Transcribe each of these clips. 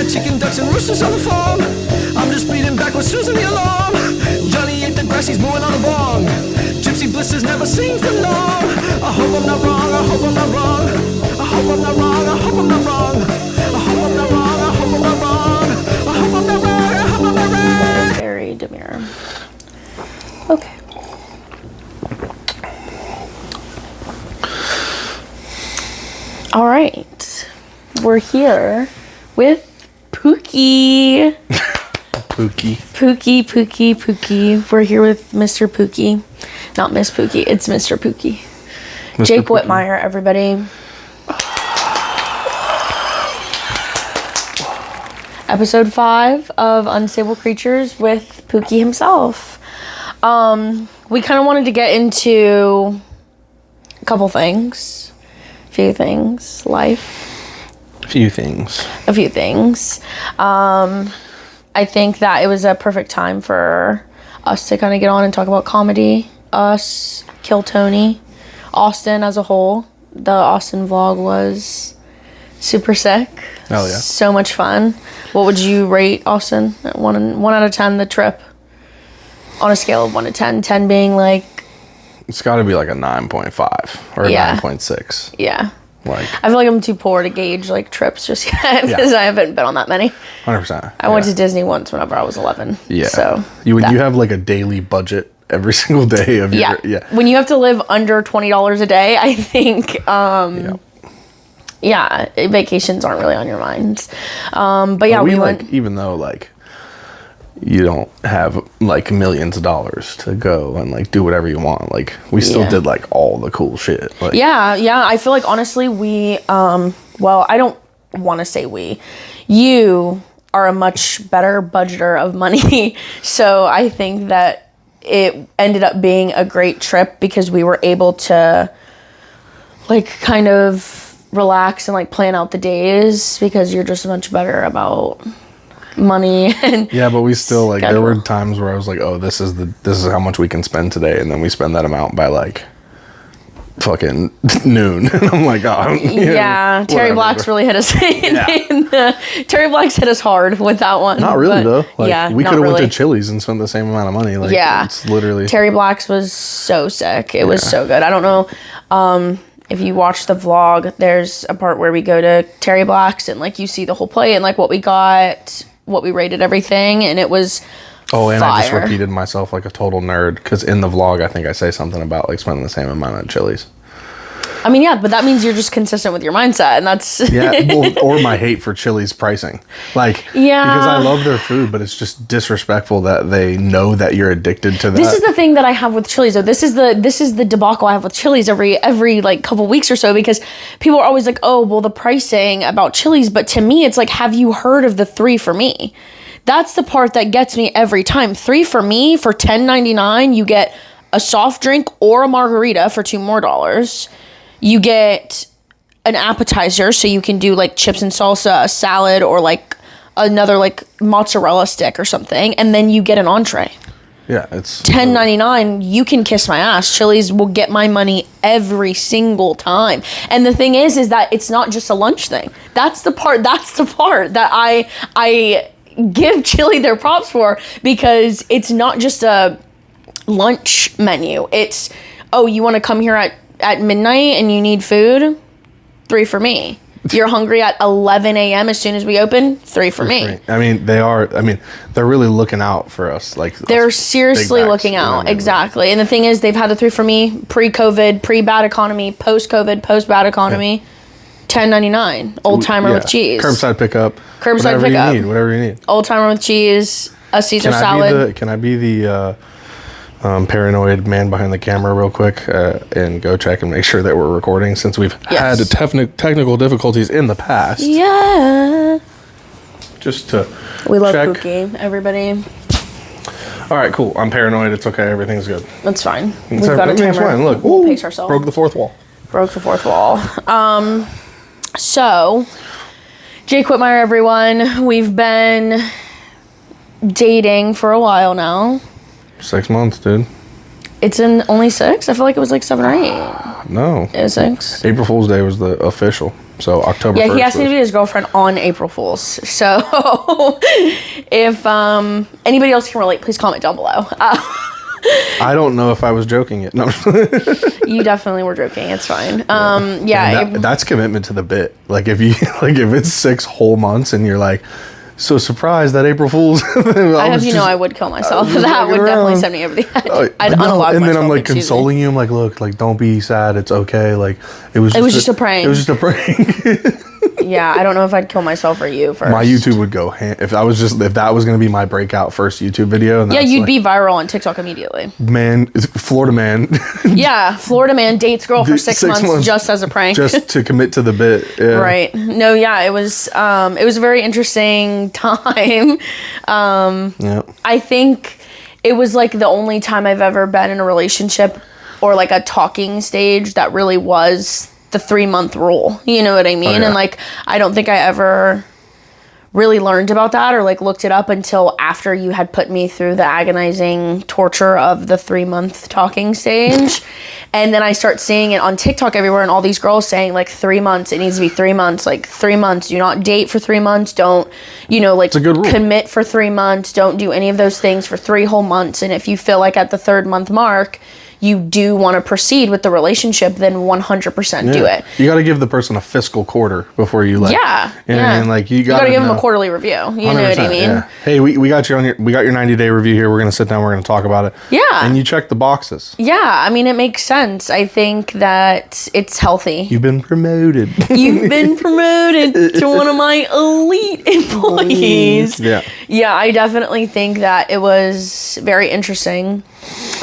got chicken, ducks, and roosters on the farm. I'm just beating back with Susan the alarm. Johnny ate the grass, he's mooing on a bong. Gypsy blisters never sing for long. I hope I'm not wrong, I hope I'm not wrong. I hope I'm not wrong, I hope I'm not wrong. I hope I'm not wrong, I hope I'm not wrong. I hope I'm not wrong, I hope I'm not wrong. Very demure. Okay. All right. We're here with Pookie. Pookie. We're here with Mr. Pookie. Not Miss Pookie. It's Mr. Pookie. Mr. Jake Pookie. Whitmeyer, everybody. Episode 5 of Unstable Creatures with Pookie himself. We kind of wanted to get into a couple things. A few things. Life. A few things. I think that it was a perfect time for us to kind of get on and talk about comedy. Us, Kill Tony, Austin as a whole. The Austin vlog was super sick. Oh yeah. So much fun. What would you rate Austin? 1 out of 10, the trip? On a scale of 1 to 10. 10 being like... It's got to be like a 9.5 or a 9.6. Yeah. Like, I feel like I'm too poor to gauge like trips just yet because I haven't been on that many. 100%. I went to Disney once whenever I was 11. Yeah. So you have like a daily budget every single day of your When you have to live under $20 a day, I think vacations aren't really on your minds. But yeah, we went, even though like you don't have like millions of dollars to go and like do whatever you want, like we still did like all the cool shit. Like, I feel like honestly we well, I don't want to say you are a much better budgeter of money. So I think that it ended up being a great trip because we were able to like kind of relax and like plan out the days because you're just much better about money. And but we still like schedule. There were times where I was like, oh, this is how much we can spend today, and then we spend that amount by like fucking noon. And I'm like, oh Terry Black's really hit us Terry Black's hit us hard with that one. Not really though. Like, we could have really. Went to Chili's and spent the same amount of money. Like, it's literally Terry Black's was so sick. It was so good. I don't know if you watch the vlog, there's a part where we go to Terry Black's and like you see the whole play and like what we got, what we rated everything, and it was fire. I just repeated myself like a total nerd because in the vlog I think I say something about like spending the same amount at Chili's. I mean, but that means you're just consistent with your mindset, and that's or my hate for Chili's pricing, like because I love their food, but it's just disrespectful that they know that you're addicted to that. This is the thing that I have with Chili's, though. This is the debacle I have with Chili's every like couple weeks or so, because people are always like, oh, well, the pricing about Chili's, but to me, it's like, have you heard of the 3 for me? That's the part that gets me every time. 3 for me for $10.99, you get a soft drink or a margarita for $2 more. You get an appetizer, so you can do like chips and salsa, a salad, or like another like mozzarella stick or something, and then you get an entree. Yeah, it's $10.99. You can kiss my ass. Chili's will get my money every single time. And the thing is that it's not just a lunch thing. That's the part that I give Chili their props for, because it's not just a lunch menu. It's, oh, you want to come here at midnight and you need food? 3 for me. You're hungry at 11 a.m. as soon as we open? 3 for me. I mean, they're really looking out for us. Like, they're seriously looking out. Exactly. And the thing is, they've had the 3 for me pre-COVID, pre-bad economy, post-COVID, post-bad economy. $10.99. Old timer with cheese. Curbside pickup. Whatever you need. Old timer with cheese. A Caesar salad. Can I be the paranoid man behind the camera real quick and go check and make sure that we're recording, since we've had technical difficulties in the past? Yeah. Just to We love Pookie, everybody. All right, cool. I'm paranoid. It's okay. Everything's good. That's fine. We've got a timer. Fine. Look, we'll pace ourselves. Broke the fourth wall. So, Jake Whitmeyer, everyone. We've been dating for a while now. 6 months, dude. It's only 6? I feel like it was like 7 or 8. No. It was 6. April Fool's Day was the official. So October 1st. Yeah, he asked me to be his girlfriend on April Fool's. So if anybody else can relate, please comment down below. I don't know if I was joking yet. No. You definitely were joking. It's fine. That's commitment to the bit. Like if if it's 6 whole months and you're like, so surprised that April Fool's. I would kill myself. That would definitely send me over the edge. I'd unalog myself. And then I'm like consoling you. I'm like, look, like don't be sad. It's okay. Like it was just a prank. It was just a prank. Yeah, I don't know if I'd kill myself or you first. My YouTube would go if that was going to be my breakout first YouTube video. And you'd be viral on TikTok immediately. Man, Florida man. Yeah, Florida man dates girl for 6 months just as a prank. Just to commit to the bit. Yeah. Right. No, yeah, it was a very interesting time. I think it was like the only time I've ever been in a relationship or like a talking stage that really was the 3-month rule. You know what I mean? Oh, yeah. And like, I don't think I ever really learned about that or like looked it up until after you had put me through the agonizing torture of the 3-month talking stage. And then I start seeing it on TikTok everywhere and all these girls saying like 3 months, it needs to be 3 months, like 3 months, do not date for 3 months, don't, like commit for 3 months, don't do any of those things for 3 whole months. And if you feel like at the 3rd month mark, you do want to proceed with the relationship, then 100% do it. You got to give the person a fiscal quarter before you like. Yeah. You know what I mean? Like you got to give them a quarterly review. You know what I mean? Yeah. Hey, we got you we got your 90-day review here. We're going to sit down. We're going to talk about it. Yeah. And you check the boxes. Yeah. I mean, it makes sense. I think that it's healthy. You've been promoted. You've been promoted to one of my elite employees. Yeah. Yeah, I definitely think that it was very interesting.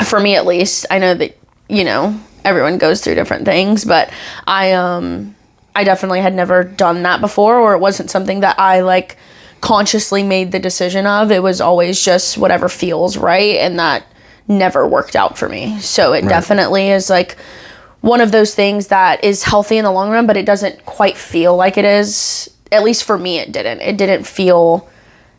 For me, at least. I know that, everyone goes through different things, but I definitely had never done that before, or it wasn't something that I like consciously made the decision of. It was always just whatever feels right, and that never worked out for me. So it definitely is like one of those things that is healthy in the long run, but it doesn't quite feel like it is. At least for me, it didn't. It didn't feel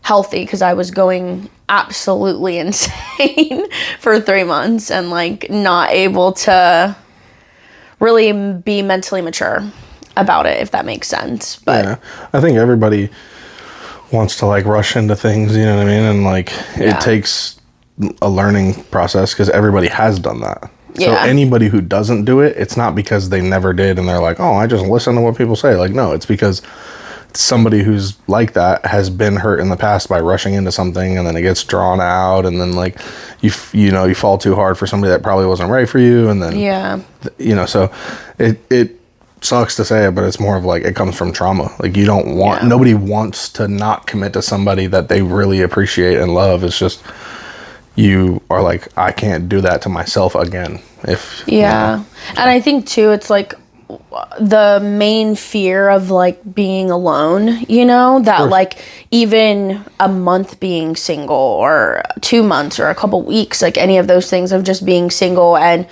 healthy because I was going absolutely insane for 3 months and like not able to really be mentally mature about it, if that makes sense. But yeah, I think everybody wants to like rush into things, you know what I mean? And like it takes a learning process because everybody has done that. So anybody who doesn't do it, it's not because they never did and they're like, oh, I just listen to what people say. Like, no, it's because somebody who's like that has been hurt in the past by rushing into something, and then it gets drawn out, and then like you fall too hard for somebody that probably wasn't right for you, and then so it sucks to say it, but it's more of like it comes from trauma. Like you don't want nobody wants to not commit to somebody that they really appreciate and love. It's just you are like, I can't do that to myself again. And I think too, it's like the main fear of like being alone, that like even a month being single or 2 months or a couple weeks, like any of those things of just being single and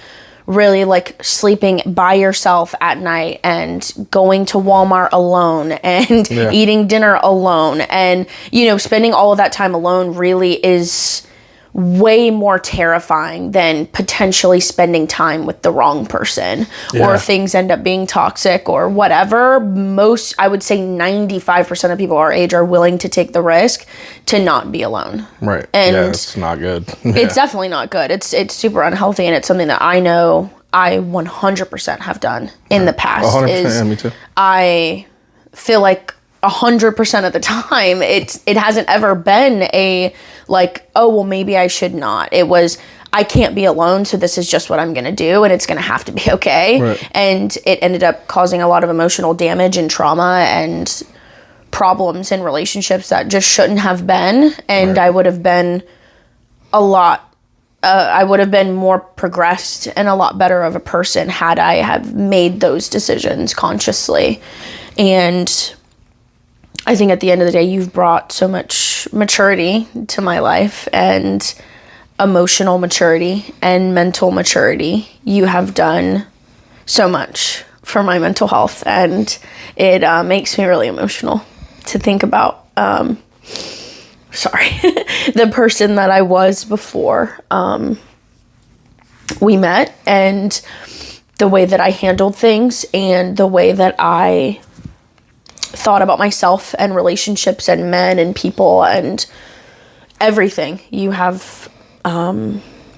really like sleeping by yourself at night and going to Walmart alone and eating dinner alone and, spending all of that time alone really is way more terrifying than potentially spending time with the wrong person or things end up being toxic or whatever. I would say 95% of people our age are willing to take the risk to not be alone. Right. And it's not good. It's definitely not good. It's super unhealthy, and it's something that I know I 100% have done in the past. 100%, me too. I feel like 100% of the time it hasn't ever been a like, oh well, maybe I should not. It was, I can't be alone, so this is just what I'm gonna do, and it's gonna have to be okay. And it ended up causing a lot of emotional damage and trauma and problems in relationships that just shouldn't have been. And I would have been I would have been more progressed and a lot better of a person had I have made those decisions consciously. And I think at the end of the day, you've brought so much maturity to my life, and emotional maturity and mental maturity. You have done so much for my mental health, and it makes me really emotional to think about, the person that I was before we met, and the way that I handled things and the way that I thought about myself and relationships and men and people and everything. You have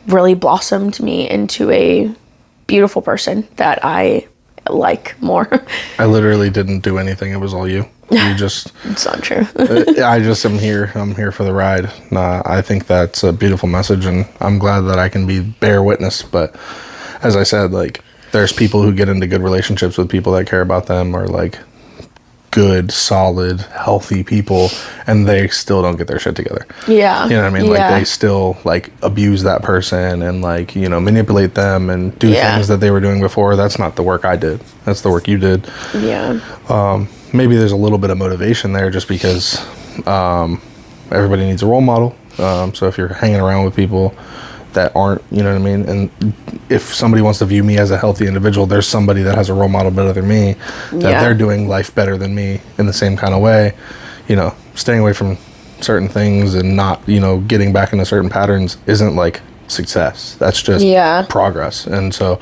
really blossomed me into a beautiful person that I like more. I literally didn't do anything. It was all you. You just... It's not true. I just am here. I'm here for the ride. I think that's a beautiful message, and I'm glad that I can bear witness. But as I said, like, there's people who get into good relationships with people that care about them, or like good, solid, healthy people, and they still don't get their shit together. Yeah. You know what I mean? Like, they still, like, abuse that person and, like, you know, manipulate them and do things that they were doing before. That's not the work I did. That's the work you did. Yeah. Maybe there's a little bit of motivation there just because everybody needs a role model. So if you're hanging around with people that aren't, you know what I mean? And if somebody wants to view me as a healthy individual, there's somebody that has a role model better than me, that they're doing life better than me in the same kind of way. You know, staying away from certain things and not, you know, getting back into certain patterns isn't like success. That's just progress. And so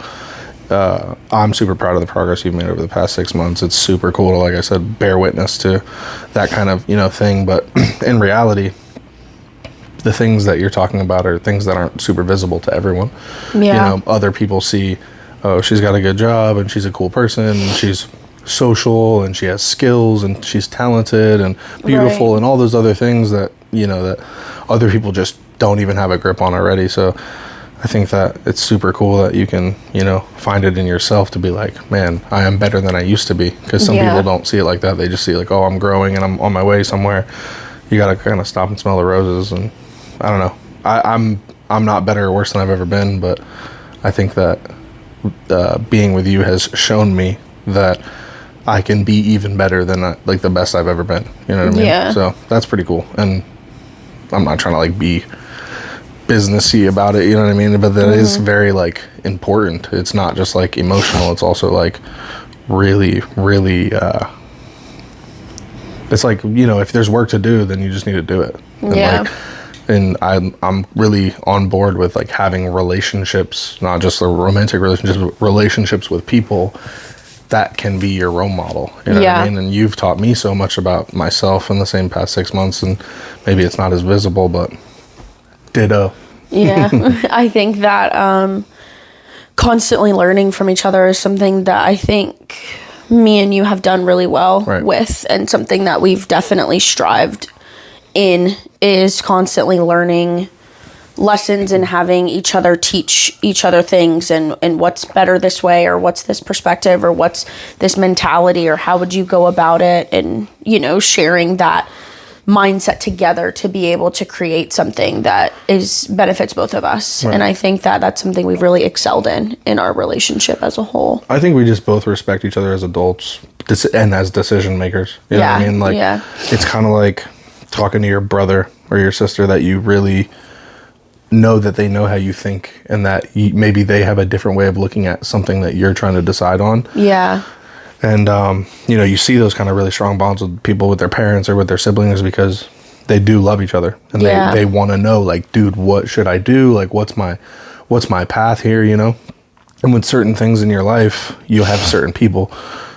I'm super proud of the progress you've made over the past 6 months. It's super cool to, like I said, bear witness to that kind of, you know, thing. But in reality, the things that you're talking about are things that aren't super visible to everyone. You know, other people see, oh, she's got a good job and she's a cool person and she's social and she has skills and she's talented and beautiful and all those other things that, you know, that other people just don't even have a grip on already. So I think that it's super cool that you can, you know, find it in yourself to be like, man, I am better than I used to be. Because some people don't see it like that. They just see like, oh, I'm growing and I'm on my way somewhere. You got to kind of stop and smell the roses. And I don't know. I'm not better or worse than I've ever been, but I think that being with you has shown me that I can be even better than like the best I've ever been. You know what I mean? Yeah. So that's pretty cool. And I'm not trying to like be businessy about it, you know what I mean? But that is very like important. It's not just like emotional. It's also like really, really. It's like, you know, if there's work to do, then you just need to do it. And like, and I'm really on board with like having relationships, not just the romantic relationships, but relationships with people that can be your role model. You know what I mean? And you've taught me so much about myself in the same past 6 months, and maybe it's not as visible, but ditto. I think that constantly learning from each other is something that I think me and you have done really well with, and something that we've definitely strived in is constantly learning lessons and having each other teach each other things and what's better this way, or what's this perspective, or what's this mentality, or how would you go about it, and, you know, sharing that mindset together to be able to create something that benefits both of us. And I think that that's something we've really excelled in our relationship as a whole. I think we just both respect each other as adults and as decision makers. You know what I mean? Like, it's kind of like talking to your brother or your sister that you really know that they know how you think, and that maybe they have a different way of looking at something that you're trying to decide on. And, you know, you see those kind of really strong bonds with people, with their parents or with their siblings, because they do love each other, and they want to know, like, dude, what should I do? Like, what's my path here, you know? And with certain things in your life, you have certain people.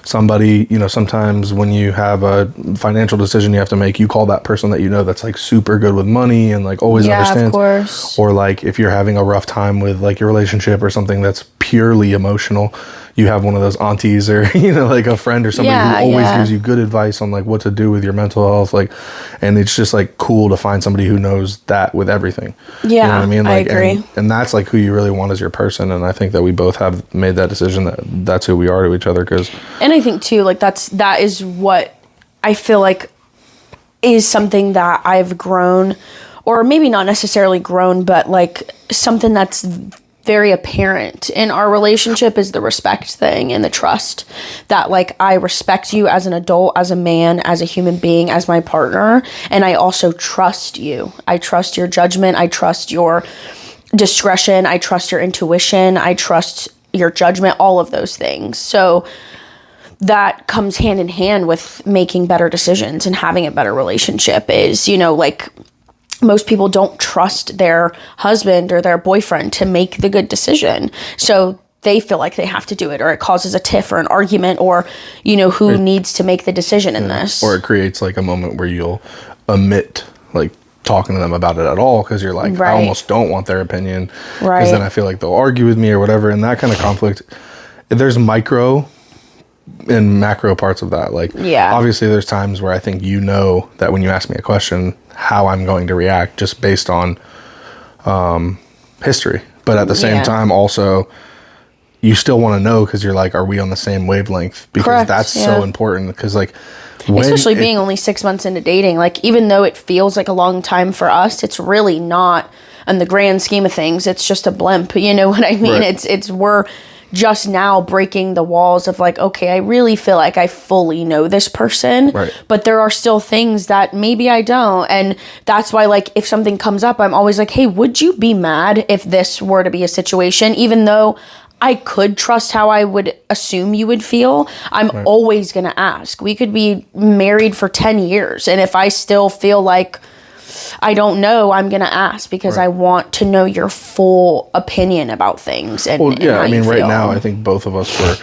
Somebody, you know, sometimes when you have a financial decision you have to make, you call that person that you know that's like super good with money and like always understands. Of course. Or like if you're having a rough time with like your relationship or something that's purely emotional, you have one of those aunties or, you know, like a friend or somebody who always gives you good advice on like what to do with your mental health. Like, and it's just like cool to find somebody who knows that with everything. You know what I mean? Like, I agree. And that's like who you really want as your person. And I think that we both have made that decision that that's who we are to each other. And I think too, like that is what I feel like is something that I've grown, or maybe not necessarily grown, but like something that's very apparent in our relationship is the respect thing and the trust. That like I respect you as an adult, as a man, as a human being, as my partner, and I also trust you. I trust your judgment, I trust your discretion, I trust your intuition, I trust your judgment, all of those things. So that comes hand in hand with making better decisions and having a better relationship. Is, you know, like most people don't trust their husband or their boyfriend to make the good decision. So they feel like they have to do it, or it causes a tiff or an argument, or, you know, who needs to make the decision in this. Or it creates like a moment where you'll omit like talking to them about it at all because you're like, I almost don't want their opinion because then I feel like they'll argue with me or whatever. And that kind of conflict, there's micro and macro parts of that. Like, obviously there's times where I think, you know, that when you ask me a question, how I'm going to react just based on history. But at the same time, also, you still want to know because you're like, are we on the same wavelength? Because that's so important. Because like, especially being only 6 months into dating, like, even though it feels like a long time for us, it's really not in the grand scheme of things. It's just a blimp. You know what I mean? It's we're just now breaking the walls of like, okay, I really feel like I fully know this person, but there are still things that maybe I don't. And that's why, like, if something comes up, I'm always like, hey, would you be mad if this were to be a situation? Even though I could trust how I would assume you would feel, I'm always going to ask. We could be married for 10 years. And if I still feel like I don't know, I'm going to ask because I want to know your full opinion about things. And, I mean, right now, I think both of us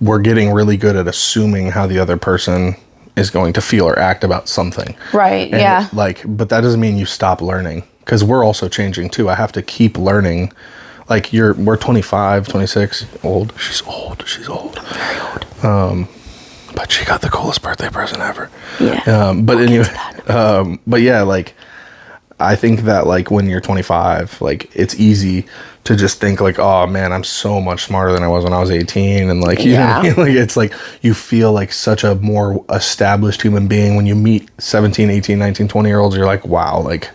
we're getting really good at assuming how the other person is going to feel or act about something. Right. And like, but that doesn't mean you stop learning because we're also changing too. I have to keep learning. Like we're 25, 26, old. She's old. Very old. But she got the coolest birthday present ever. Yeah. But anyway, but yeah, like, I think that like when you're 25, like it's easy to just think like, oh man, I'm so much smarter than I was when I was 18. And like, you know what I mean? Like, it's like, you feel like such a more established human being when you meet 17, 18, 19, 20 year olds. You're like, wow, like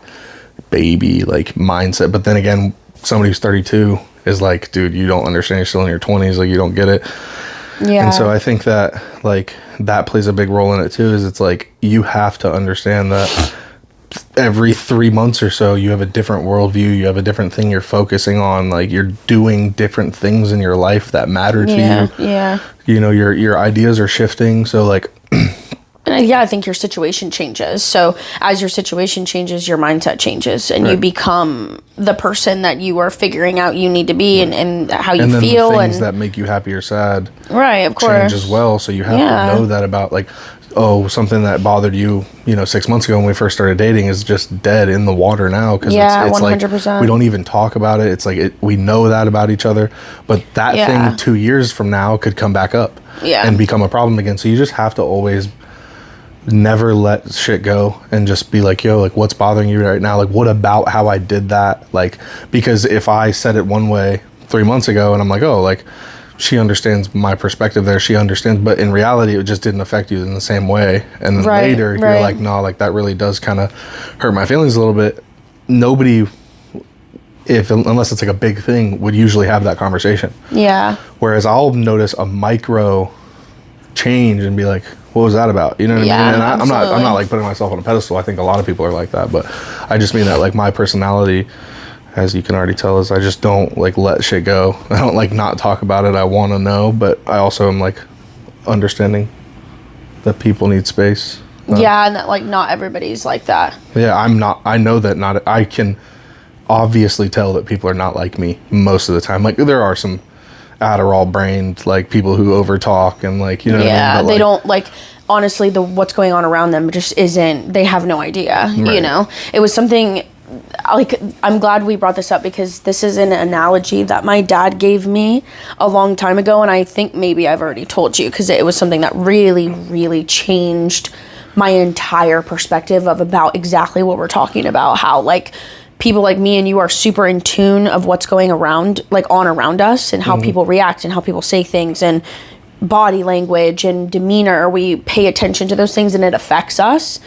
baby, like mindset. But then again, somebody who's 32 is like, dude, you don't understand. You're still in your 20s. Like, you don't get it. Yeah. And so I think that like that plays a big role in it too, is it's like, you have to understand that every 3 months or so, you have a different worldview. You have a different thing you're focusing on. Like, you're doing different things in your life that matter to you. Yeah. You know, your ideas are shifting. So like, I think your situation changes. So as your situation changes, your mindset changes, and you become the person that you are figuring out you need to be, and how you feel, the things that make you happy or sad, of course, change as well. So you have to know that about, like, oh, something that bothered you, 6 months ago when we first started dating is just dead in the water now, because it's 100%. Like, we don't even talk about it. It's like we know that about each other, but that thing 2 years from now could come back up and become a problem again. So you just have to always never let shit go and just be like, yo, like, what's bothering you right now? Like, what about how I did that? Like, because if I said it one way 3 months ago and I'm like, oh, like, she understands my perspective there, she understands, but in reality it just didn't affect you in the same way, and then later you're like, no, like, that really does kind of hurt my feelings a little bit. Nobody, unless it's like a big thing, would usually have that conversation. Whereas I'll notice a micro change and be like, what was that about? You know what I mean? And I'm not like putting myself on a pedestal. I think a lot of people are like that, but I just mean that, like, my personality, as you can already tell, is I just don't like let shit go. I don't like not talk about it. I want to know, but I also am like understanding that people need space. And that, like, not everybody's like that. I know that not, I can obviously tell that people are not like me most of the time. Like, there are some Adderall brained, like, people who over talk and, like, you know what I mean? But, they don't, like, honestly, what's going on around them just isn't, they have no idea, you know? It was something, like, I'm glad we brought this up, because this is an analogy that my dad gave me a long time ago, and I think maybe I've already told you, because it was something that really, really changed my entire perspective of about exactly what we're talking about, how, like, people like me and you are super in tune of what's going around, like, on around us, and how people react and how people say things and body language and demeanor. We pay attention to those things and it affects us.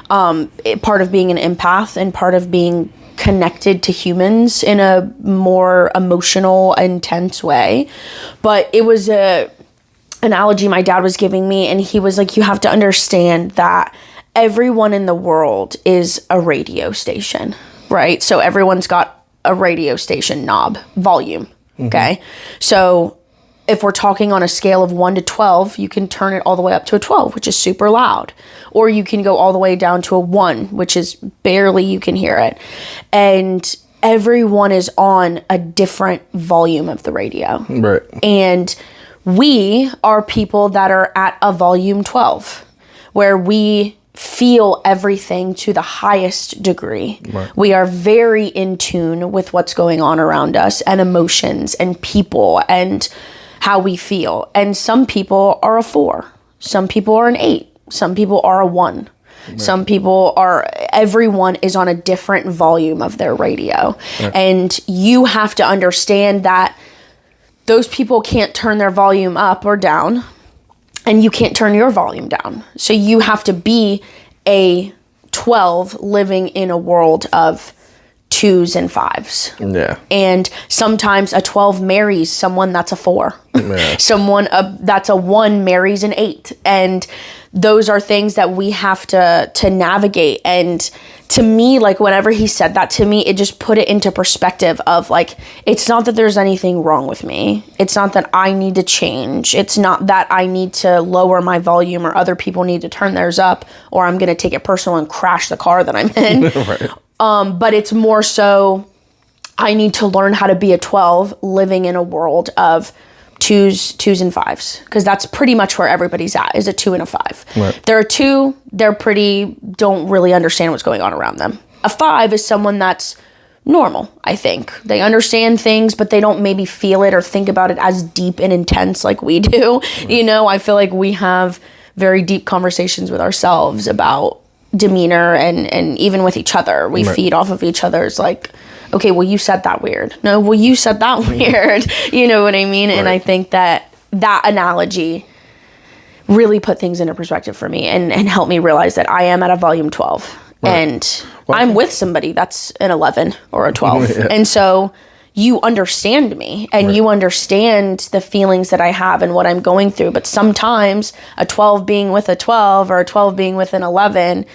Part of being an empath and part of being connected to humans in a more emotional, intense way. But it was a analogy my dad was giving me, and he was like, you have to understand that everyone in the world is a radio station. Right? So everyone's got a radio station knob, volume. Okay? So if we're talking on a scale of 1 to 12, you can turn it all the way up to a 12, which is super loud. Or you can go all the way down to a 1, which is barely you can hear it. And everyone is on a different volume of the radio. Right. And we are people that are at a volume 12, where we feel everything to the highest degree. Right. We are very in tune with what's going on around us, and emotions and people and how we feel. And some people are a 4. Some people are an 8. Some people are a 1. Right. Some people are, everyone is on a different volume of their radio. Right. And you have to understand that those people can't turn their volume up or down, and you can't turn your volume down. So you have to be a 12 living in a world of 2s and 5s. Yeah. And sometimes a 12 marries someone that's a 4. Yeah. Someone that's a 1 marries an 8. And those are things that we have to navigate. And to me, like, whenever he said that to me, it just put it into perspective of, like, it's not that there's anything wrong with me. It's not that I need to change. It's not that I need to lower my volume or other people need to turn theirs up, or I'm going to take it personal and crash the car that I'm in. Right. But it's more so I need to learn how to be a 12 living in a world of 2s and 5s, because that's pretty much where everybody's at, is a 2 and a 5. Right. They're a 2, they're don't really understand what's going on around them. A 5 is someone that's normal, I think. They understand things, but they don't maybe feel it or think about it as deep and intense like we do. Right. You know, I feel like we have very deep conversations with ourselves about demeanor, and even with each other. We feed off of each other's, like, okay, well, you said that weird. No, well, you said that weird. You know what I mean? Right. And I think that analogy really put things into perspective for me and helped me realize that I am at a volume 12. Right. And I'm with somebody that's an 11 or a 12. Yeah. And so you understand me, and you understand the feelings that I have and what I'm going through. But sometimes a 12 being with a 12 or a 12 being with an 11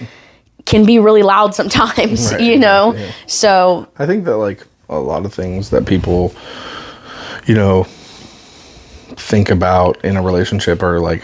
can be really loud sometimes, you know? Yeah. So I think that, like, a lot of things that people, you know, think about in a relationship are, like,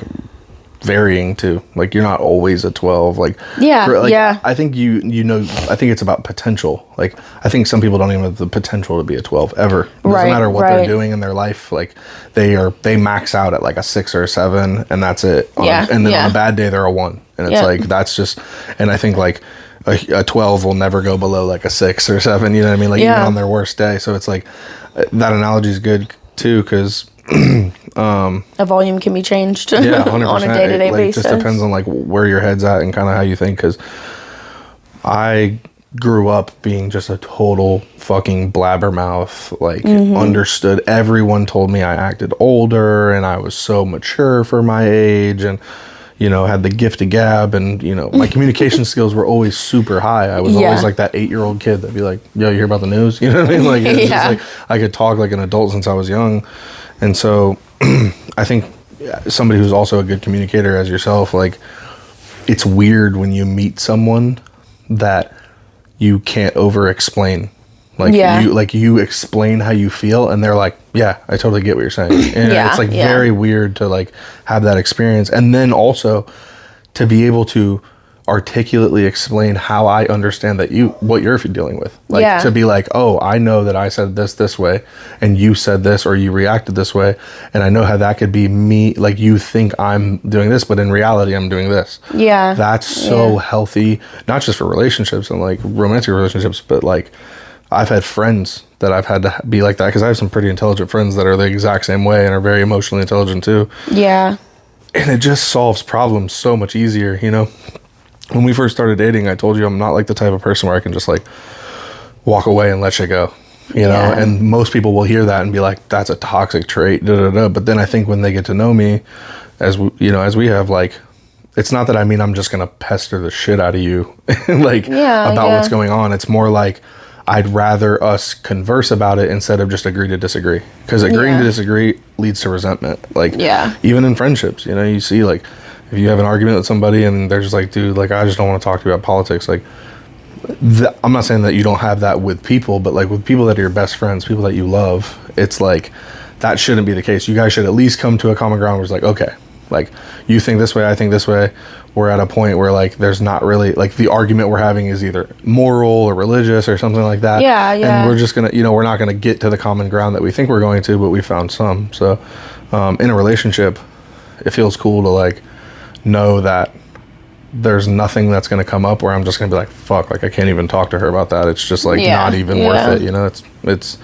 varying too. Like, you're not always a 12. Like, yeah. I think I think it's about potential. Like, I think some people don't even have the potential to be a 12 ever. It doesn't matter what they're doing in their life. Like, they max out at like a 6 or a 7, and that's it. And then on a bad day, they're a 1. And it's like, that's just, and I think like a 12 will never go below like a 6 or 7, you know what I mean? Like, even on their worst day. So it's like, that analogy is good too, because a volume can be changed 100%. On a day-to-day basis. It just depends on like where your head's at and kind of how you think, because I grew up being just a total fucking blabbermouth, like understood. Everyone told me I acted older and I was so mature for my age, and you know, had the gift of gab, and you know, my communication skills were always super high. I was always like that 8-year-old kid that'd be like, yo, you hear about the news? You know what I mean? Like, it's just like, I could talk like an adult since I was young. And so I think somebody who's also a good communicator as yourself, like, it's weird when you meet someone that you can't over explain. Like, you explain how you feel, and they're like, yeah, I totally get what you're saying. And it's like very weird to like have that experience. And then also to be able to articulately explain how I understand that what you're dealing with. Like, to be like, oh, I know that I said this way, and you said this, or you reacted this way, and I know how that could be me. Like, you think I'm doing this, but in reality, I'm doing this. Yeah. That's so healthy, not just for relationships and like romantic relationships, but like, I've had friends that I've had to be like that, because I have some pretty intelligent friends that are the exact same way and are very emotionally intelligent too. Yeah. And it just solves problems so much easier, you know? When we first started dating, I told you I'm not like the type of person where I can just like walk away and let you go, you know? And most people will hear that and be like, that's a toxic trait, But then I think when they get to know me, as we have, like, it's not that I mean I'm just going to pester the shit out of you like about what's going on. It's more like, I'd rather us converse about it instead of just agree to disagree. Because agreeing to disagree leads to resentment. Like, even in friendships, you know, you see, like, if you have an argument with somebody and they're just like, dude, like, I just don't want to talk to you about politics. Like, I'm not saying that you don't have that with people, but like with people that are your best friends, people that you love, it's like, that shouldn't be the case. You guys should at least come to a common ground where it's like, okay, Like, you think this way, I think this way. We're at a point where, like, there's not really, like, the argument we're having is either moral or religious or something like that. Yeah, yeah. And we're just gonna, we're not gonna get to the common ground that we think we're going to, but we found some. So, in a relationship, it feels cool to, like, know that there's nothing that's going to come up where I'm just going to be like, fuck, like, I can't even talk to her about that. It's just, like, not even worth it, it's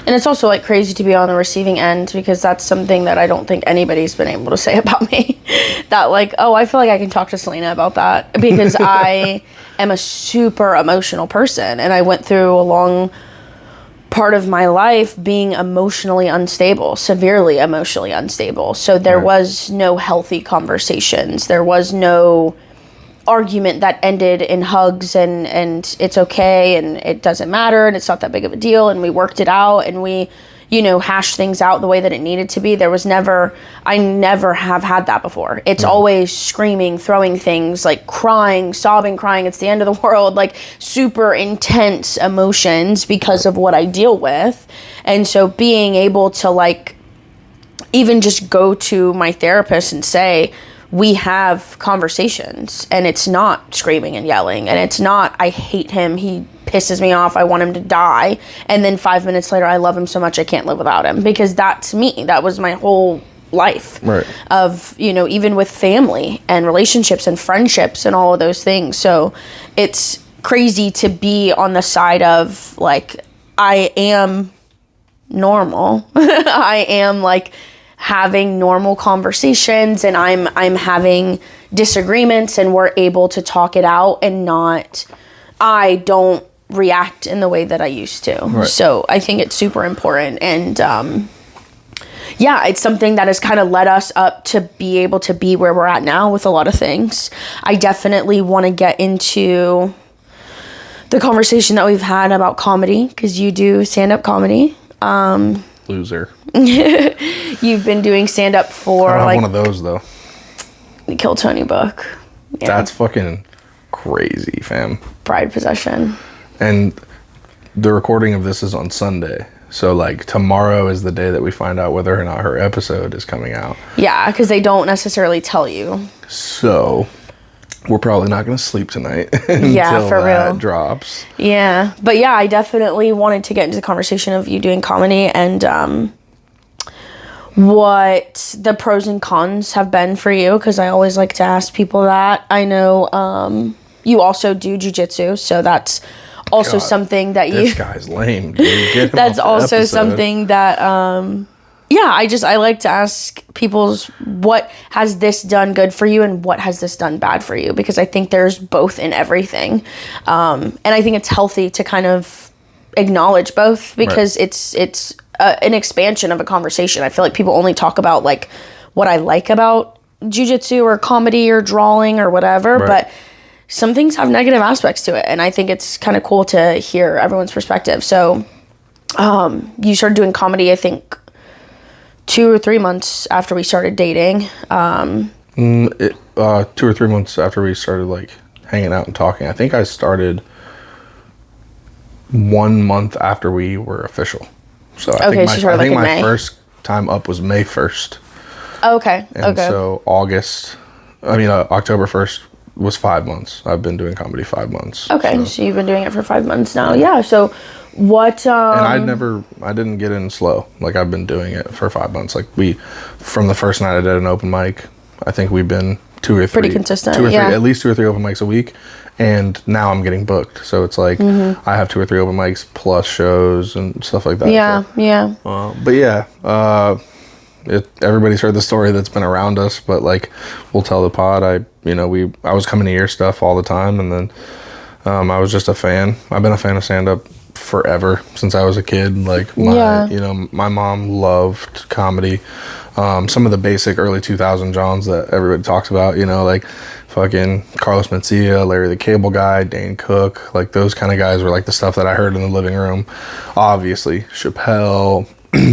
and it's also, like, crazy to be on the receiving end, because that's something that I don't think anybody's been able to say about me. That, like, oh, I feel like I can talk to Selena about that, because I am a super emotional person, and I went through a long part of my life being emotionally unstable, severely emotionally unstable. So there was no healthy conversations. There was no argument that ended in hugs and it's okay and it doesn't matter and it's not that big of a deal, and we worked it out and we hashed things out the way that it needed to be. I never have had that before. It's always screaming, throwing things, like crying, sobbing, crying, it's the end of the world, like super intense emotions because of what I deal with. And so being able to, like, even just go to my therapist and say, we have conversations, and it's not screaming and yelling, and it's not, I hate him, he pisses me off, I want him to die, and then 5 minutes later, I love him so much I can't live without him, because that's me. That was my whole life of, even with family and relationships and friendships and all of those things. So it's crazy to be on the side of, like, I am normal. I am, like, having normal conversations, and I'm having disagreements, and we're able to talk it out, and I don't react in the way that I used to. So I think it's super important, and it's something that has kind of led us up to be able to be where we're at now with a lot of things. I definitely want to get into the conversation that we've had about comedy, because you do stand-up comedy. Loser. You've been doing stand-up for, I don't have one of those, though. The Kill Tony book. Yeah. That's fucking crazy, fam. Pride possession. And the recording of this is on Sunday. So, like, tomorrow is the day that we find out whether or not her episode is coming out. Yeah, because they don't necessarily tell you. So, we're probably not going to sleep tonight until that drops. Yeah. But yeah, I definitely wanted to get into the conversation of you doing comedy and what the pros and cons have been for you, because I always like to ask people that. I know you also do jiu-jitsu, so that's also something that this guy's lame, dude. Get him that's off the also episode. Something that I like to ask people's, what has this done good for you and what has this done bad for you, because I think there's both in everything, and I think it's healthy to kind of acknowledge both, because it's an expansion of a conversation. I feel like people only talk about, like, what I like about jiu-jitsu or comedy or drawing or whatever, but some things have negative aspects to it, and I think it's kind of cool to hear everyone's perspective. So you started doing comedy, I think 2 or 3 months after we started dating. 2 or 3 months after we started, like, hanging out and talking. I think I started 1 month after we were official. So I think my first time up was May 1st. Okay. And so October 1st was 5 months. I've been doing comedy 5 months. Okay, so you've been doing it for 5 months now. Yeah, so what... And I didn't get in slow. Like, I've been doing it for 5 months. Like, from the first night I did an open mic, I think we've been 2 or 3. Pretty consistent, at least 2 or 3 open mics a week. And now I'm getting booked. So it's like, I have 2 or 3 open mics plus shows and stuff like that. But yeah, everybody's heard the story that's been around us, but, like, we'll tell the pod. I was coming to your stuff all the time, and then I was just a fan. I've been a fan of stand-up forever, since I was a kid. Like, my mom loved comedy. Some of the basic early 2000 Johns that everybody talks about, like fucking Carlos Mencia, Larry the Cable Guy, Dane Cook, like those kind of guys were like the stuff that I heard in the living room. Obviously, Chappelle,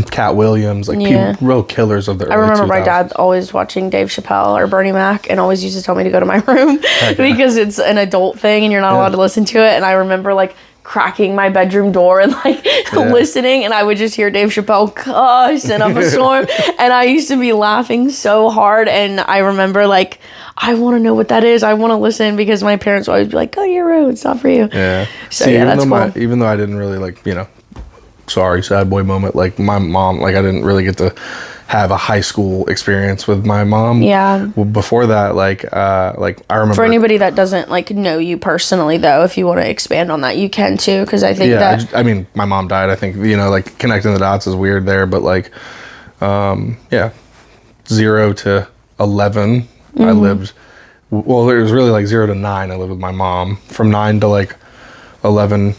Cat Williams, like people, real killers of the early 2000s. I remember my dad always watching Dave Chappelle or Bernie Mac, and always used to tell me to go to my room because it's an adult thing and you're not allowed to listen to it. And I remember, like, cracking my bedroom door and like listening, and I would just hear Dave Chappelle cuss and up a storm, and I used to be laughing so hard. And I remember like, I want to know what that is. I want to listen, because my parents would always be like, go to your room, it's not for you. Yeah. So yeah, that's cool. Even though I didn't really like, sorry, sad boy moment, like my mom, like I didn't really get to have a high school experience with my mom. Yeah. Well, before that, like I remember. For anybody that doesn't like know you personally, though, if you want to expand on that, you can too, because I think that. I mean, my mom died. I think like connecting the dots is weird there, but like, 0 to 11, I lived. Well, it was really like 0 to 9. I lived with my mom. From 9 to like 11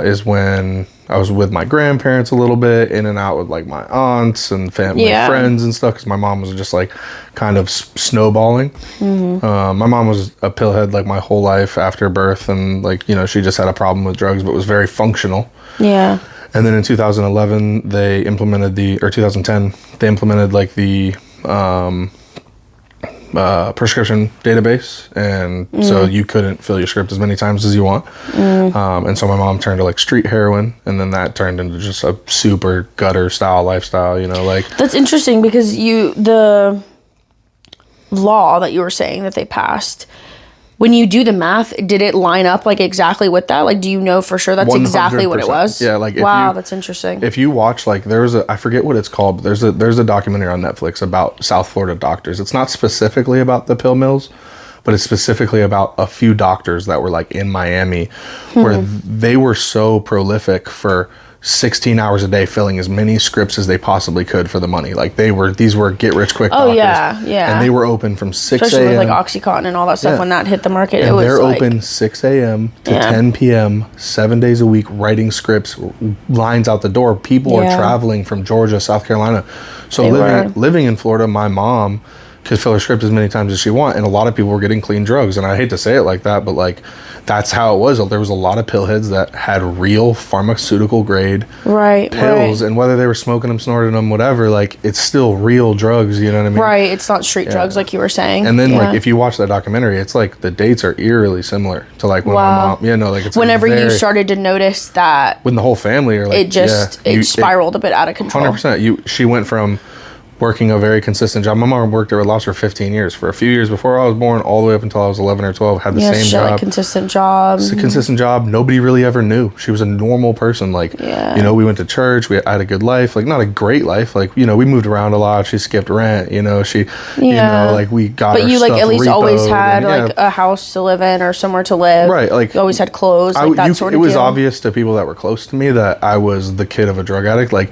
is when I was with my grandparents a little bit, in and out with like my aunts and family friends and stuff, because my mom was just like kind of snowballing. My mom was a pillhead like my whole life after birth, and like, she just had a problem with drugs, but was very functional. Yeah. And then in 2011, 2010, they implemented like the prescription database, and so you couldn't fill your script as many times as you want, and so my mom turned to like street heroin, and then that turned into just a super gutter style lifestyle, like. That's interesting, because the law that you were saying that they passed, when you do the math, did it line up like exactly with that? Like, do you know for sure that's 100%. Exactly what it was? Yeah, like wow, that's interesting. If you watch, like, I forget what it's called, but there's a documentary on Netflix about South Florida doctors. It's not specifically about the pill mills, but it's specifically about a few doctors that were like in Miami, where they were so prolific for 16 hours a day, filling as many scripts as they possibly could for the money. Like these were get rich quick doctors. Yeah. And they were open from 6 Especially a.m. with like Oxycontin and all that stuff when that hit the market. And they're open 6 a.m. to 10 p.m. 7 days a week, writing scripts, lines out the door. People are traveling from Georgia, South Carolina. So living in Florida, my mom could fill her script as many times as she want, and a lot of people were getting clean drugs. And I hate to say it like that, but like that's how it was. There was a lot of pillheads that had real pharmaceutical grade pills, and whether they were smoking them, snorting them, whatever, like it's still real drugs. You know what I mean? Right. It's not street drugs like you were saying. And then like if you watch that documentary, it's like the dates are eerily similar to like when my mom, like it's whenever you started to notice that when the whole family are like it spiraled a bit out of control. 100%. She went from working a very consistent job. My mom worked at Red Lobster for 15 years. For a few years before I was born, all the way up until I was 11 or 12, had the same job. Like consistent job. It's a consistent job. Nobody really ever knew. She was a normal person. Like, we went to church. I had a good life. Like, not a great life. Like, we moved around a lot. She skipped rent. Like we got But her you like stuff at least always repoed had and, like a house to live in or somewhere to live. Right. Like you always had clothes. Like that sort of deal. It was deal. obvious to people that were close to me that I was the kid of a drug addict. Like,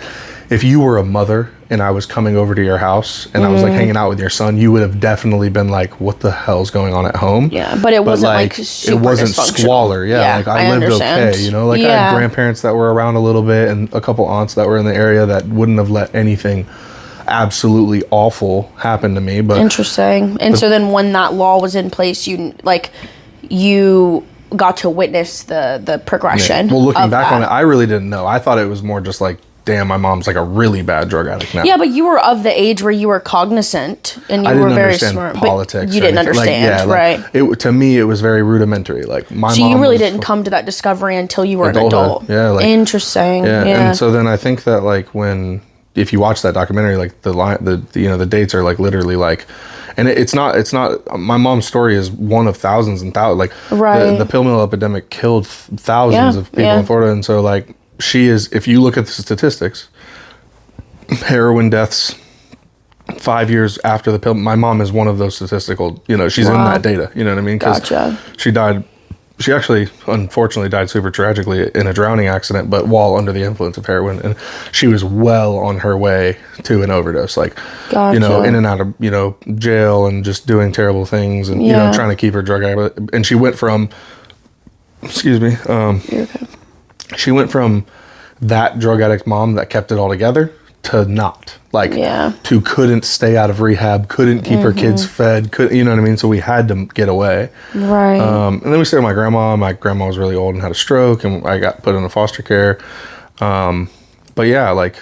if you were a mother and I was coming over to your house and I was like hanging out with your son, you would have definitely been like, what the hell's going on at home? Yeah, but it wasn't like super it wasn't dysfunctional. Like I lived understand. okay, I had grandparents that were around a little bit and a couple aunts that were in the area that wouldn't have let anything absolutely awful happen to me. But interesting. And so then when that law was in place, you got to witness the progression. Well, looking back on it, I really didn't know. I thought it was more just like, damn, my mom's like a really bad drug addict now. Yeah, but you were of the age where you were cognizant and you were very smart. Politics. You didn't understand, right? To me, it was very rudimentary. Like my so mom. you really didn't come to that discovery until you were an adult. Yeah. Interesting. Yeah. And so then I think that like if you watch that documentary, like the dates are like literally like. And it's not. My mom's story is one of thousands and thousands. Like the pill mill epidemic killed thousands of people in Florida, and so like she is. If you look at the statistics, heroin deaths 5 years after the pill. My mom is one of those statistical. She's in that data. You know what I mean? Gotcha. She died. She actually, unfortunately, died super tragically in a drowning accident, but while under the influence of heroin, and she was well on her way to an overdose. Like, in and out of jail and just doing terrible things, and trying to keep her drug addict. And she went from, excuse me, You're okay. She went from that drug addict mom that kept it all together to not. Like, to couldn't stay out of rehab, couldn't keep her kids fed, you know what I mean? So we had to get away. Right. And then we stayed with my grandma. My grandma was really old and had a stroke, and I got put into foster care. But yeah, like,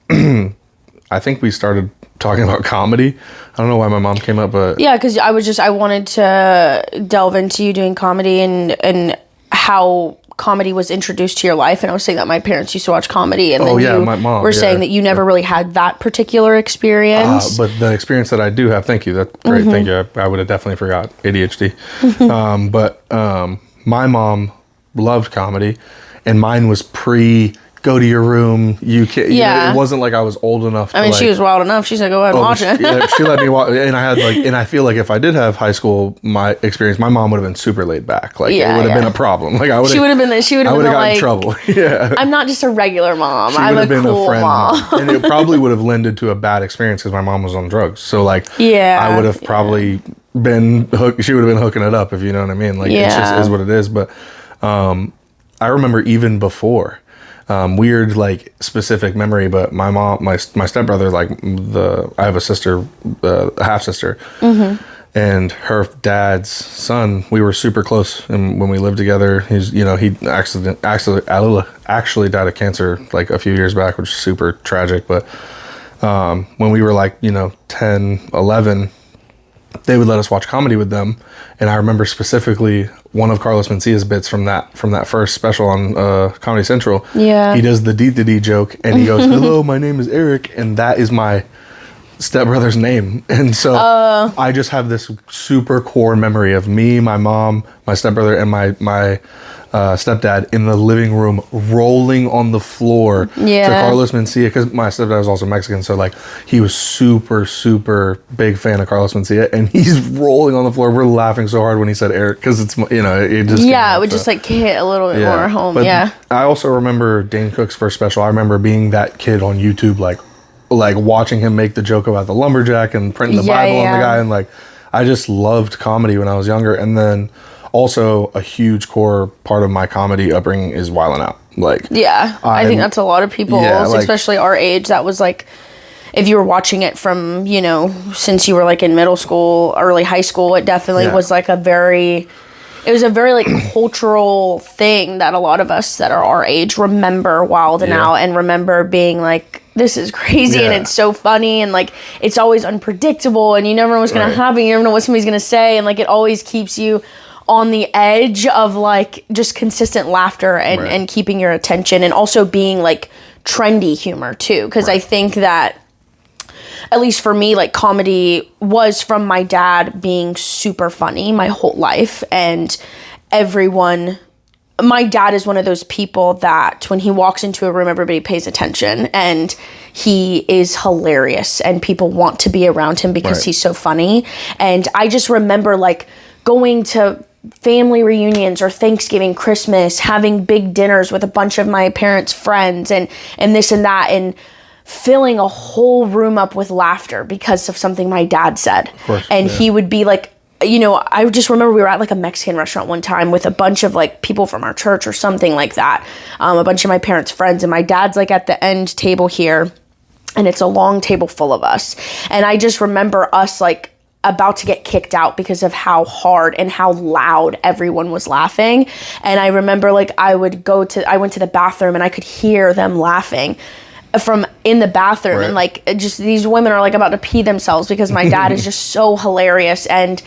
I think we started talking about comedy. I don't know why my mom came up, but... Yeah, because I wanted to delve into you doing comedy and how comedy was introduced to your life. And I was saying that my parents used to watch comedy, and then my mom were saying that you never really had that particular experience. But the experience that I do have, thank you, that's great, thank you. I would have definitely forgot ADHD. My mom loved comedy, and mine was go to your room. You can't. Yeah. It wasn't like I was old enough. I mean, she was wild enough. She said, "Go ahead and watch it." She let me watch, and I had and I feel like if I did have high school my experience, my mom would have been super laid back. Like it would have been a problem. Like I would. She would have been. She would have been in trouble. Yeah. I'm not just a regular mom. I'm a been cool mom. And it probably would have lended to a bad experience because my mom was on drugs. So like, I would have probably been hooked. She would have been hooking it up, if you know what I mean. Like it just is what it is. But I remember even before. Weird, like specific memory, but my mom, my stepbrother, like I have a sister, a half sister, and her dad's son. We were super close, and when we lived together, he actually died of cancer like a few years back, which is super tragic. But when we were like 10, 11, they would let us watch comedy with them, and I remember specifically one of Carlos Mencia's bits from that first special on Comedy Central. Yeah, he does the D joke, and he goes, "Hello, my name is Eric," and that is my stepbrother's name. And so I just have this super core memory of me, my mom, my stepbrother, and my stepdad in the living room rolling on the floor to Carlos Mencia, because my stepdad was also Mexican, so like he was super big fan of Carlos Mencia, and he's rolling on the floor. We're laughing so hard when he said Eric, because it's it just it would just like hit a little bit more home. But I also remember Dane Cook's first special. I remember being that kid on YouTube, like watching him make the joke about the lumberjack and printing the Bible on the guy, and like I just loved comedy when I was younger. And then also a huge core part of my comedy upbringing is Wildin' Out. Like I think that's a lot of people, especially our age. That was like, if you were watching it from since you were like in middle school, early high school, it definitely was like a very like cultural thing that a lot of us that are our age remember Wildin' Out, and remember being like, this is crazy and it's so funny, and like it's always unpredictable, and you never know what's gonna happen, you never know what somebody's gonna say, and like it always keeps you on the edge of like just consistent laughter and keeping your attention, and also being like trendy humor too, because I think that, at least for me, like comedy was from my dad being super funny my whole life, and my dad is one of those people that when he walks into a room, everybody pays attention, and he is hilarious, and people want to be around him because he's so funny. And I just remember like going to family reunions or Thanksgiving, Christmas, having big dinners with a bunch of my parents' friends and this and that, and filling a whole room up with laughter because of something my dad said. Of course, and he would be like, I just remember we were at like a Mexican restaurant one time with a bunch of like people from our church or something like that, a bunch of my parents' friends, and my dad's like at the end table here, and it's a long table full of us, and I just remember us like about to get kicked out because of how hard and how loud everyone was laughing. And I remember like I went to the bathroom, and I could hear them laughing from in the bathroom, and like just these women are like about to pee themselves because my dad is just so hilarious. And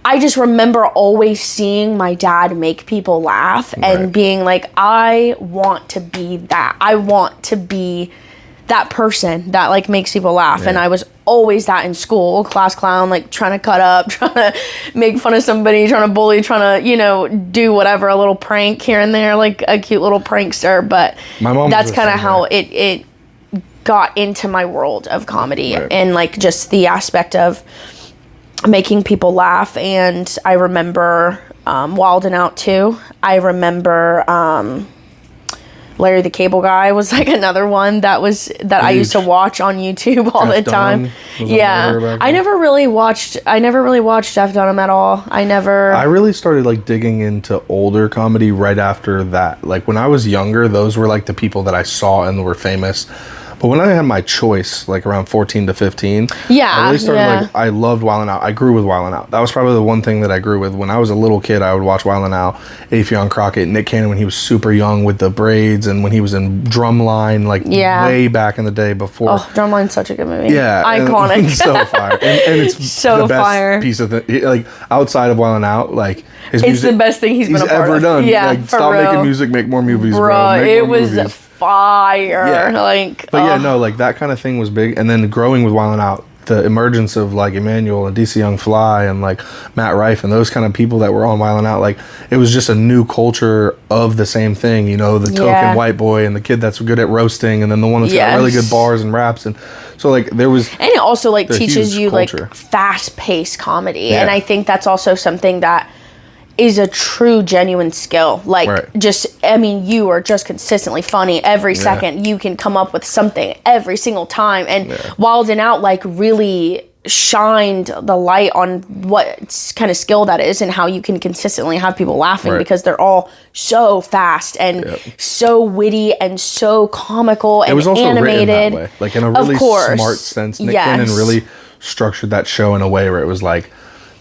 I just remember always seeing my dad make people laugh and being like, I want to be that. I want to be that person that like makes people laugh. And I was always that in school, class clown, like trying to cut up, trying to make fun of somebody, trying to bully, trying to do whatever, a little prank here and there, like a cute little prankster. But my mom, that's kind of how it got into my world of comedy, and like just the aspect of making people laugh. And I remember Wildin' Out too. I remember Larry the Cable Guy was like another one that I used to watch on YouTube all the time. I never really watched Jeff Dunham at all. I really started like digging into older comedy right after that. Like when I was younger, those were like the people that I saw and were famous. But when I had my choice, like around 14 to 15, I really started like, I loved Wild 'N Out. I grew with Wild 'N Out. That was probably the one thing that I grew with. When I was a little kid, I would watch Wild 'N Out, Affion Crockett, Nick Cannon when he was super young with the braids, and when he was in Drumline, like way back in the day before. Oh, Drumline's such a good movie. Yeah. Iconic. So fire. And it's so the best fire. piece of the, like, outside of Wild 'N Out, like, his it's music, the best thing he's been a part ever of. done. Yeah, like, stop real. making music, make more movies, bro. Make it more was movies. fire. Yeah. Like, but yeah, no, like that kind of thing was big. And then growing with Wild 'N Out, the emergence of like Emmanuel and DC Young Fly and like Matt Rife and those kind of people that were on Wild 'N Out, like it was just a new culture of the same thing, you know, the token white boy and the kid that's good at roasting, and then the one that's got really good bars and raps. And so like there was, and it also like teaches you culture. like fast-paced comedy, and I think that's also something that is a true genuine skill. Like just, I mean, you are just consistently funny every second. You can come up with something every single time. And Wild 'N Out like really shined the light on what kind of skill that is and how you can consistently have people laughing because they're all so fast and so witty and so comical and it was also animated. Written that way. Like in a really smart sense. Nick Cannon really structured that show in a way where it was like,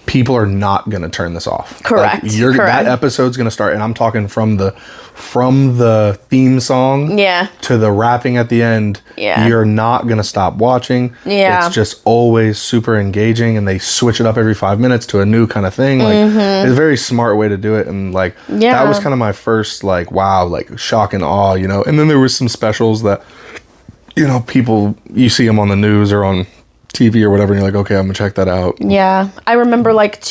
people are not going to turn this off. Correct. Like that episode's going to start, and I'm talking from the theme song to the rapping at the end. You're not going to stop watching. It's just always super engaging, and they switch it up every 5 minutes to a new kind of thing. Like it's a very smart way to do it, and like that was kind of my first like wow, like shock and awe, you know. And then there was some specials that, you know, people, you see them on the news or on TV or whatever, and you're like, okay, I'm gonna check that out. Yeah, I remember like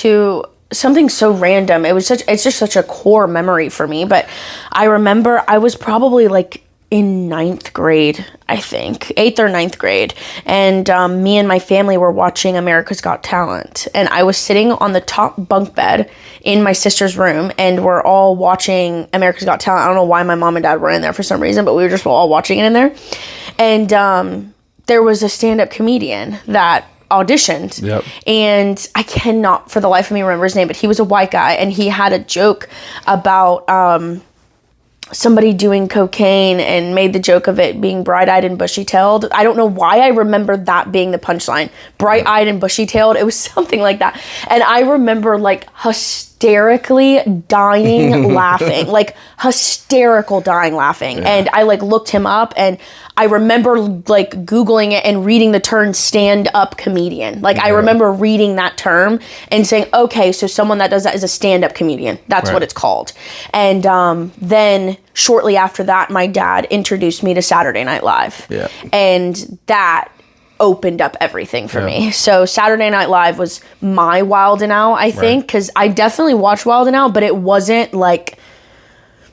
something so random. It's just such a core memory for me. But I remember I was probably like in 9th grade, I think 8th or 9th grade, and me and my family were watching America's Got Talent, and I was sitting on the top bunk bed in my sister's room, and we're all watching America's Got Talent. I don't know why my mom and dad were in there for some reason, but we were just all watching it in there, and there was a stand-up comedian that auditioned, and I cannot for the life of me remember his name, but he was a white guy, and he had a joke about somebody doing cocaine and made the joke of it being bright-eyed and bushy-tailed. I don't know why I remember that being the punchline. Bright-eyed and bushy-tailed. It was something like that. And I remember like hysterically dying laughing. Like hysterical dying laughing. And I like looked him up, and I remember like Googling it and reading the term stand-up comedian. Like I remember reading that term and saying, okay, so someone that does that is a stand-up comedian. That's what it's called. And then shortly after that, my dad introduced me to Saturday Night Live. And that opened up everything for me. So Saturday Night Live was my Wild 'N Out, I think, because I definitely watched Wild 'N Out, but it wasn't like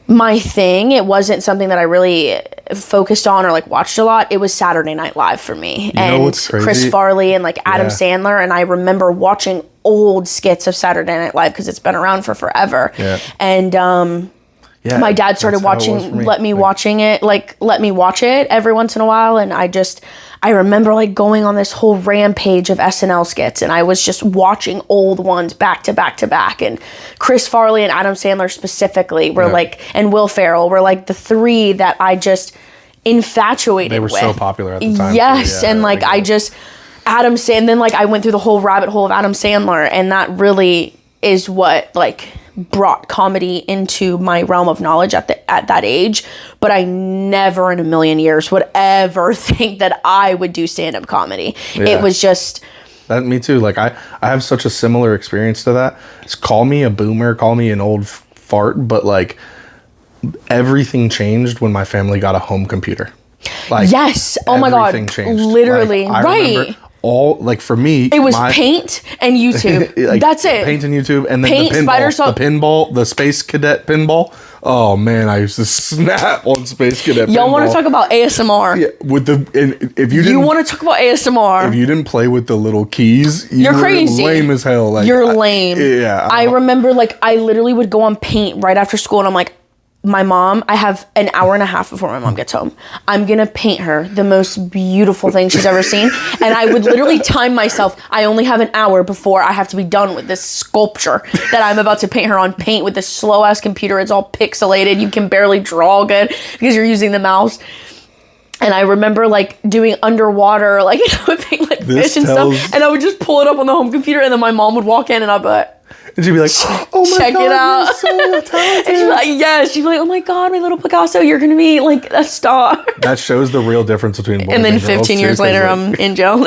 my thing. It wasn't something that I really focused on or like watched a lot. It was Saturday Night Live for me. And Chris Farley and like Adam Sandler. And I remember watching old skits of Saturday Night Live because it's been around for forever. And my dad started watching, let me watch it every once in a while. And I remember like going on this whole rampage of SNL skits, and I was just watching old ones back to back to back. And Chris Farley and Adam Sandler specifically were like, and Will Ferrell were like the three that I just infatuated with. They were so popular at the time. Yes. And like, Adam Sandler, then like I went through the whole rabbit hole of Adam Sandler, and that really is what like brought comedy into my realm of knowledge at that age. But I never in a million years would ever think that I would do stand-up comedy. It was just that. Me too. Like I have such a similar experience to that. It's, call me a boomer, call me an old fart, but like everything changed when my family got a home computer. Like yes. Oh my God. Changed. Literally. Like, right. All like for me, it was Paint and YouTube. like, that's it. Paint and YouTube, and then Paint, the pinball, the Space Cadet pinball. Oh man, I used to snap on Space Cadet. Y'all want to talk about ASMR? Yeah, with if you didn't, you want to talk about ASMR? If you didn't play with the little keys, you're crazy. Lame as hell. Like, you're lame. I remember like I literally would go on Paint right after school, and I'm like, my mom, I have an hour and a half before my mom gets home. I'm going to paint her the most beautiful thing she's ever seen. And I would literally time myself. I only have an hour before I have to be done with this sculpture that I'm about to paint her on Paint with this slow ass computer. It's all pixelated. You can barely draw good because you're using the mouse. And I remember like doing underwater, like whipping like fish and stuff. And I would just pull it up on the home computer, and then my mom would walk in, and I'd be like, and she'd be like, "Oh my check God, it out." you're so talented. And she'd be like, yes. She'd be like, "Oh my God, my little Picasso, you're gonna be like a star." That shows the real difference between boys and then girls, 15 years too, later, like, I'm in jail.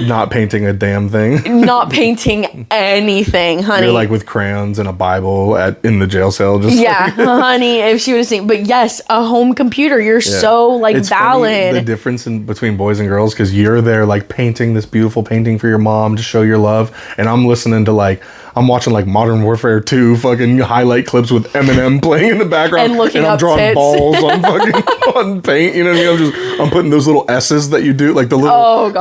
not painting a damn thing. Not painting anything, honey. You're like with crayons and a Bible in the jail cell. Just yeah, honey, if she would have seen. But yes, a home computer. You're so like it's valid. Funny, the difference between boys and girls, because you're there like painting this beautiful painting for your mom to show your love, and I'm listening to like, I'm watching like Modern Warfare 2 fucking highlight clips with Eminem playing in the background, and I'm drawing tits. balls on fucking on paint. You know what I mean? I'm putting those little S's that you do, like the little the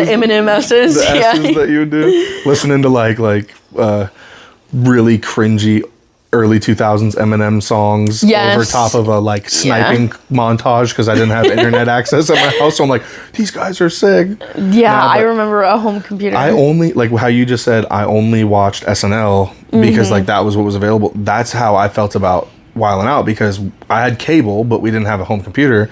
Eminem S's, the S's that you do. Listening to like really cringy early 2000s Eminem songs over top of a like sniping montage because I didn't have internet access at my house. So I'm like, these guys are sick. Yeah, I remember a home computer. I only, like how you just said, I only watched SNL because like that was what was available. That's how I felt about Wildin' Out, because I had cable, but we didn't have a home computer.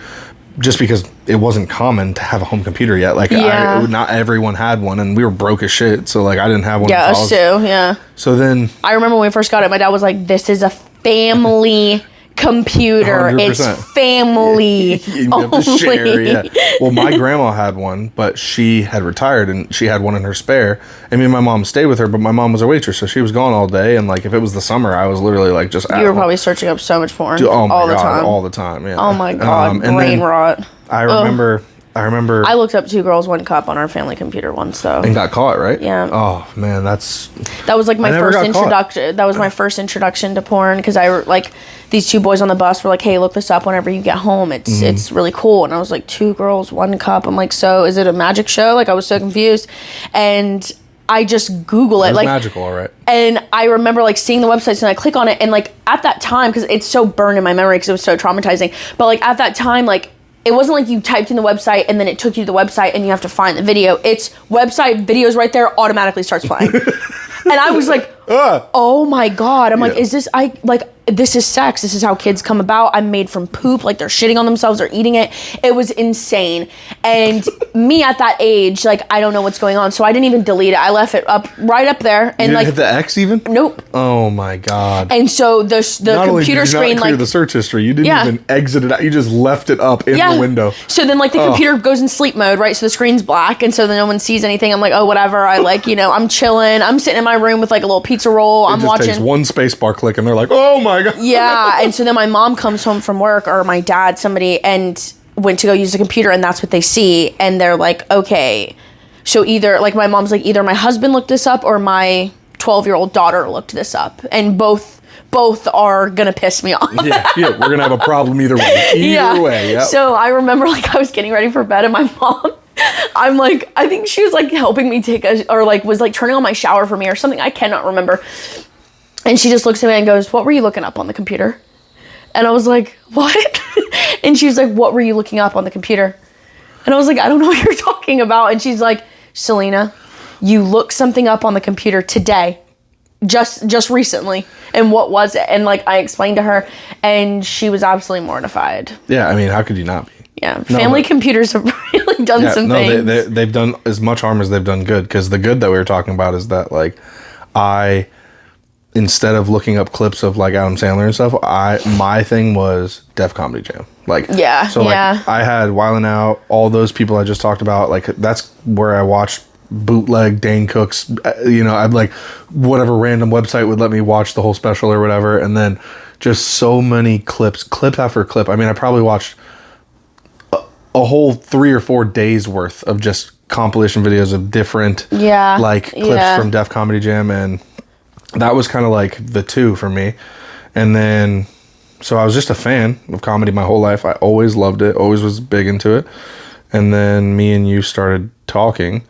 Just because it wasn't common to have a home computer yet. Like, not everyone had one, and we were broke as shit. So, like, I didn't have one. Yeah, us too, yeah. So then... I remember when we first got it, my dad was like, this is a family computer. 100%. It's family You have to share, yeah. Well, my grandma had one, but she had retired, and she had one in her spare. And me and my mom stayed with her, but my mom was a waitress, so she was gone all day. And, like, if it was the summer, I was literally, like, just You were probably searching up so much porn oh my all the God, time. all the time, yeah. Oh, my God, brain rot. I remember... I looked up 2 Girls, 1 Cup on our family computer once, though. And got caught, right? Yeah. Oh, man, that was like my first introduction. That was my first introduction to porn, because these 2 boys on the bus were like, "Hey, look this up whenever you get home. It's really cool." And I was like, 2 Girls, 1 Cup. I'm like, so is it a magic show? Like, I was so confused. And I just Google it. Like, magical, all right. And I remember like seeing the websites, and I click on it, and like at that time, because it's so burned in my memory because it was so traumatizing, but like at that time, like, it wasn't like you typed in the website and then it took you to the website and you have to find the video. It's website, videos right there, automatically starts playing. And I was like, oh my God. I'm like, this is sex. This is how kids come about. I'm made from poop. Like, they're shitting on themselves or eating it. It was insane. And me at that age, like, I don't know what's going on. So I didn't even delete it. I left it right up there. And you didn't like, hit the X even? Nope. Oh my God. And so the computer screen, not clear the search history. You didn't even exit it out. You just left it up in the window. So then like the computer goes in sleep mode, right? So the screen's black, and so then no one sees anything. I'm like, oh, whatever. I like, I'm chilling. I'm sitting in my room with like a little pizza roll. I'm watching. Takes one space bar click, and they're like, oh my God. Yeah. And so then my mom comes home from work, or my dad, somebody, and went to go use the computer, and that's what they see. And they're like, okay. So either, like, my mom's like, either my husband looked this up or my 12-year-old daughter looked this up. And both are gonna piss me off. yeah, we're gonna have a problem either way. Either way, yeah. So I remember, like, I was getting ready for bed, and my mom, I'm like, I think she was like helping me was like turning on my shower for me or something. I cannot remember. And she just looks at me and goes, "What were you looking up on the computer?" And I was like, "What?" And she was like, "What were you looking up on the computer?" And I was like, "I don't know what you're talking about." And she's like, "Selena, you looked something up on the computer today, just recently. And what was it?" And like, I explained to her, and she was absolutely mortified. Yeah, I mean, how could you not be? Yeah, family computers have really done some things. They've done as much harm as they've done good. Because the good that we were talking about is that, like, instead of looking up clips of like Adam Sandler and stuff, my thing was Def Comedy Jam. Like, I had Wildin' Out, all those people I just talked about. Like, that's where I watched bootleg Dane Cook's. I'd like whatever random website would let me watch the whole special or whatever, and then just so many clip after clip. I mean, I probably watched a whole 3 or 4 days worth of just compilation videos of different clips from Def Comedy Jam, and that was kind of like the 2 for me. And then, so I was just a fan of comedy my whole life. I always loved it, always was big into it. And then me and you started talking,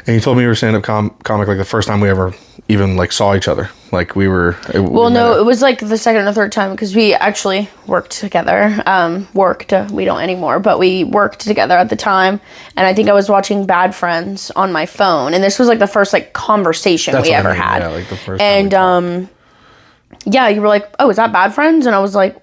and you told me you were a stand-up comic like the first time we ever even like saw each other. Like it was like the second or third time, because we actually worked together. We don't anymore, but we worked together at the time. And I think I was watching Bad Friends on my phone, and this was like the first like conversation we ever had. Yeah, like the first. And you were like, "Oh, is that Bad Friends?" And I was like,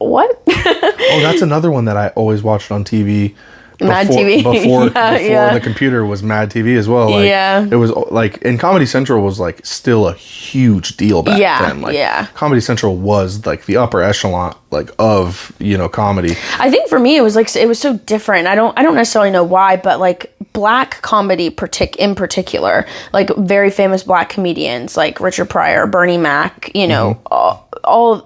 what? Oh, that's another one that I always watched on TV. Mad TV. Before the computer was Mad TV as well. Like, it was like, and Comedy Central was like still a huge deal back then. Like, Comedy Central was like the upper echelon, like, of, you know, comedy. I think for me, it was like, it was so different. I don't necessarily know why, but like black comedy in particular, like very famous black comedians like Richard Pryor, Bernie Mac, you know, all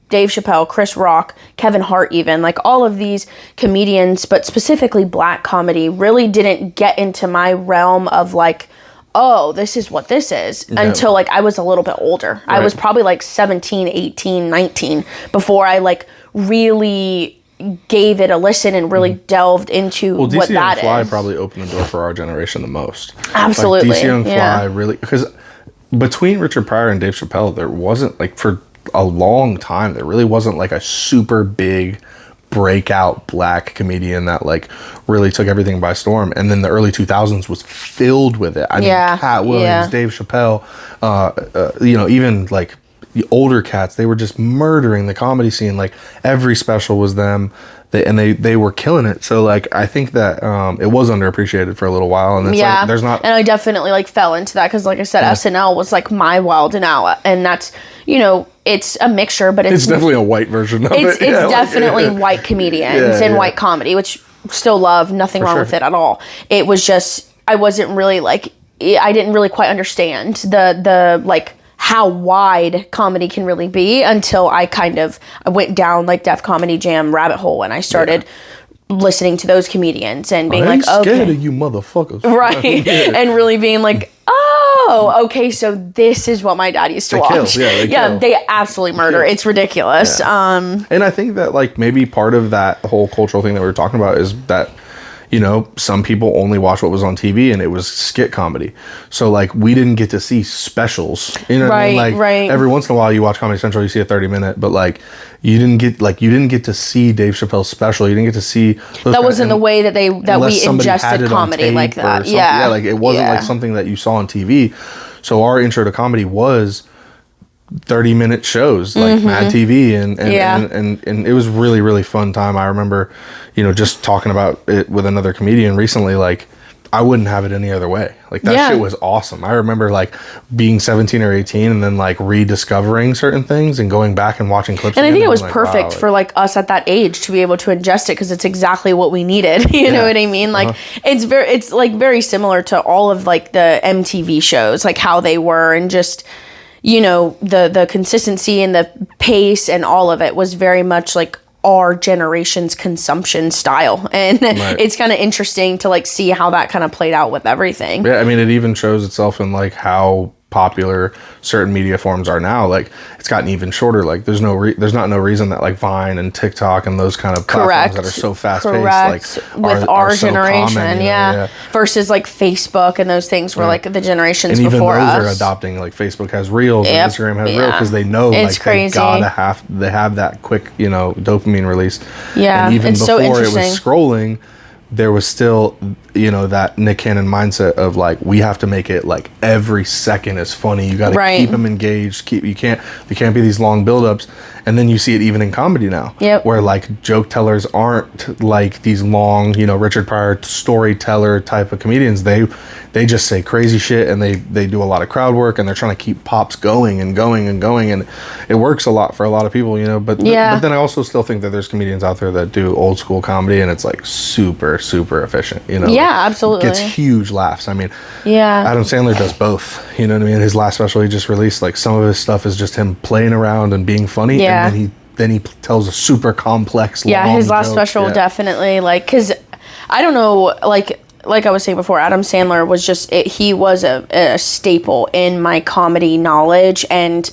Dave Chappelle, Chris Rock, Kevin Hart, even like all of these comedians, but specifically black comedy, really didn't get into my realm of like, oh, this is what this is, until like I was a little bit older. Right. I was probably like 17, 18, 19 before I like really gave it a listen and really delved into what that is. Well, DC Young Fly probably opened the door for our generation the most. Absolutely. Like, DC Young Fly really, because between Richard Pryor and Dave Chappelle, there wasn't like, for a long time, there really wasn't like a super big breakout black comedian that like really took everything by storm. And then the early 2000s was filled with it. I mean, Cat Williams, Dave Chappelle, you know, even like the older cats, they were just murdering the comedy scene. Like every special was them. They were killing it. So like I think that it was underappreciated for a little while, and it's like there's not. And I definitely like fell into that because, like I said, SNL was like my wild and out, and that's, you know, it's a mixture, but it's definitely a white version of it. It's definitely white comedians and white comedy, which still love, nothing wrong with it at all. It was just I wasn't really like, I didn't really quite understand the like how wide comedy can really be until I went down like Def Comedy Jam rabbit hole and I started listening to those comedians and being like, okay, scared of you motherfuckers, right? And really being like, oh, okay, so this is what my dad used to watch. They absolutely murder. It's ridiculous. And I think that like maybe part of that whole cultural thing that we were talking about is that, you know, some people only watch what was on TV and it was skit comedy. So like we didn't get to see specials. You know what I mean? Like every once in a while you watch Comedy Central, you see a 30-minute, but like you didn't get to see Dave Chappelle's special. You didn't get to see that wasn't the way that we ingested comedy like that. Yeah, like it wasn't like something that you saw on TV. So our intro to comedy was 30-minute shows like Mad TV and it was really, really fun time. I remember, you know, just talking about it with another comedian recently, like I wouldn't have it any other way. Like that shit was awesome. I remember like being 17 or 18 and then like rediscovering certain things and going back and watching clips. And I think it was like, perfect for like us at that age to be able to ingest it because it's exactly what we needed. You know what I mean? Like it's like very similar to all of like the MTV shows, like how they were, and just, you know, the consistency and the pace and all of it was very much like our generation's consumption style. And it's kind of interesting to like see how that kind of played out with everything. Yeah, I mean, it even shows itself in like how popular certain media forms are now. Like it's gotten even shorter. Like there's no reason that like Vine and TikTok and those kind of platforms that are so fast paced like with our generation so common, versus like Facebook and those things were like the generations and before us. And even those are adopting, like Facebook has Reels and Instagram has Reels because they know it's like crazy. they have that quick, you know, dopamine release. And even before it was scrolling, there was still, you know, that Nick Cannon mindset of like, we have to make it like every second is funny. You got to keep them engaged. You can't be these long buildups. And then you see it even in comedy now, where like joke tellers aren't like these long, you know, Richard Pryor storyteller type of comedians. They just say crazy shit and they do a lot of crowd work and they're trying to keep pops going and going and going, and it works a lot for a lot of people, you know. But then I also still think that there's comedians out there that do old school comedy and it's like super, super efficient, you know. Yeah, absolutely. Gets huge laughs. I mean, Adam Sandler does both. You know what I mean? His last special he just released, like some of his stuff is just him playing around and being funny. And then he tells a super complex long his last joke. special definitely, like, because I don't know, like I was saying before, Adam Sandler was just he was a staple in my comedy knowledge and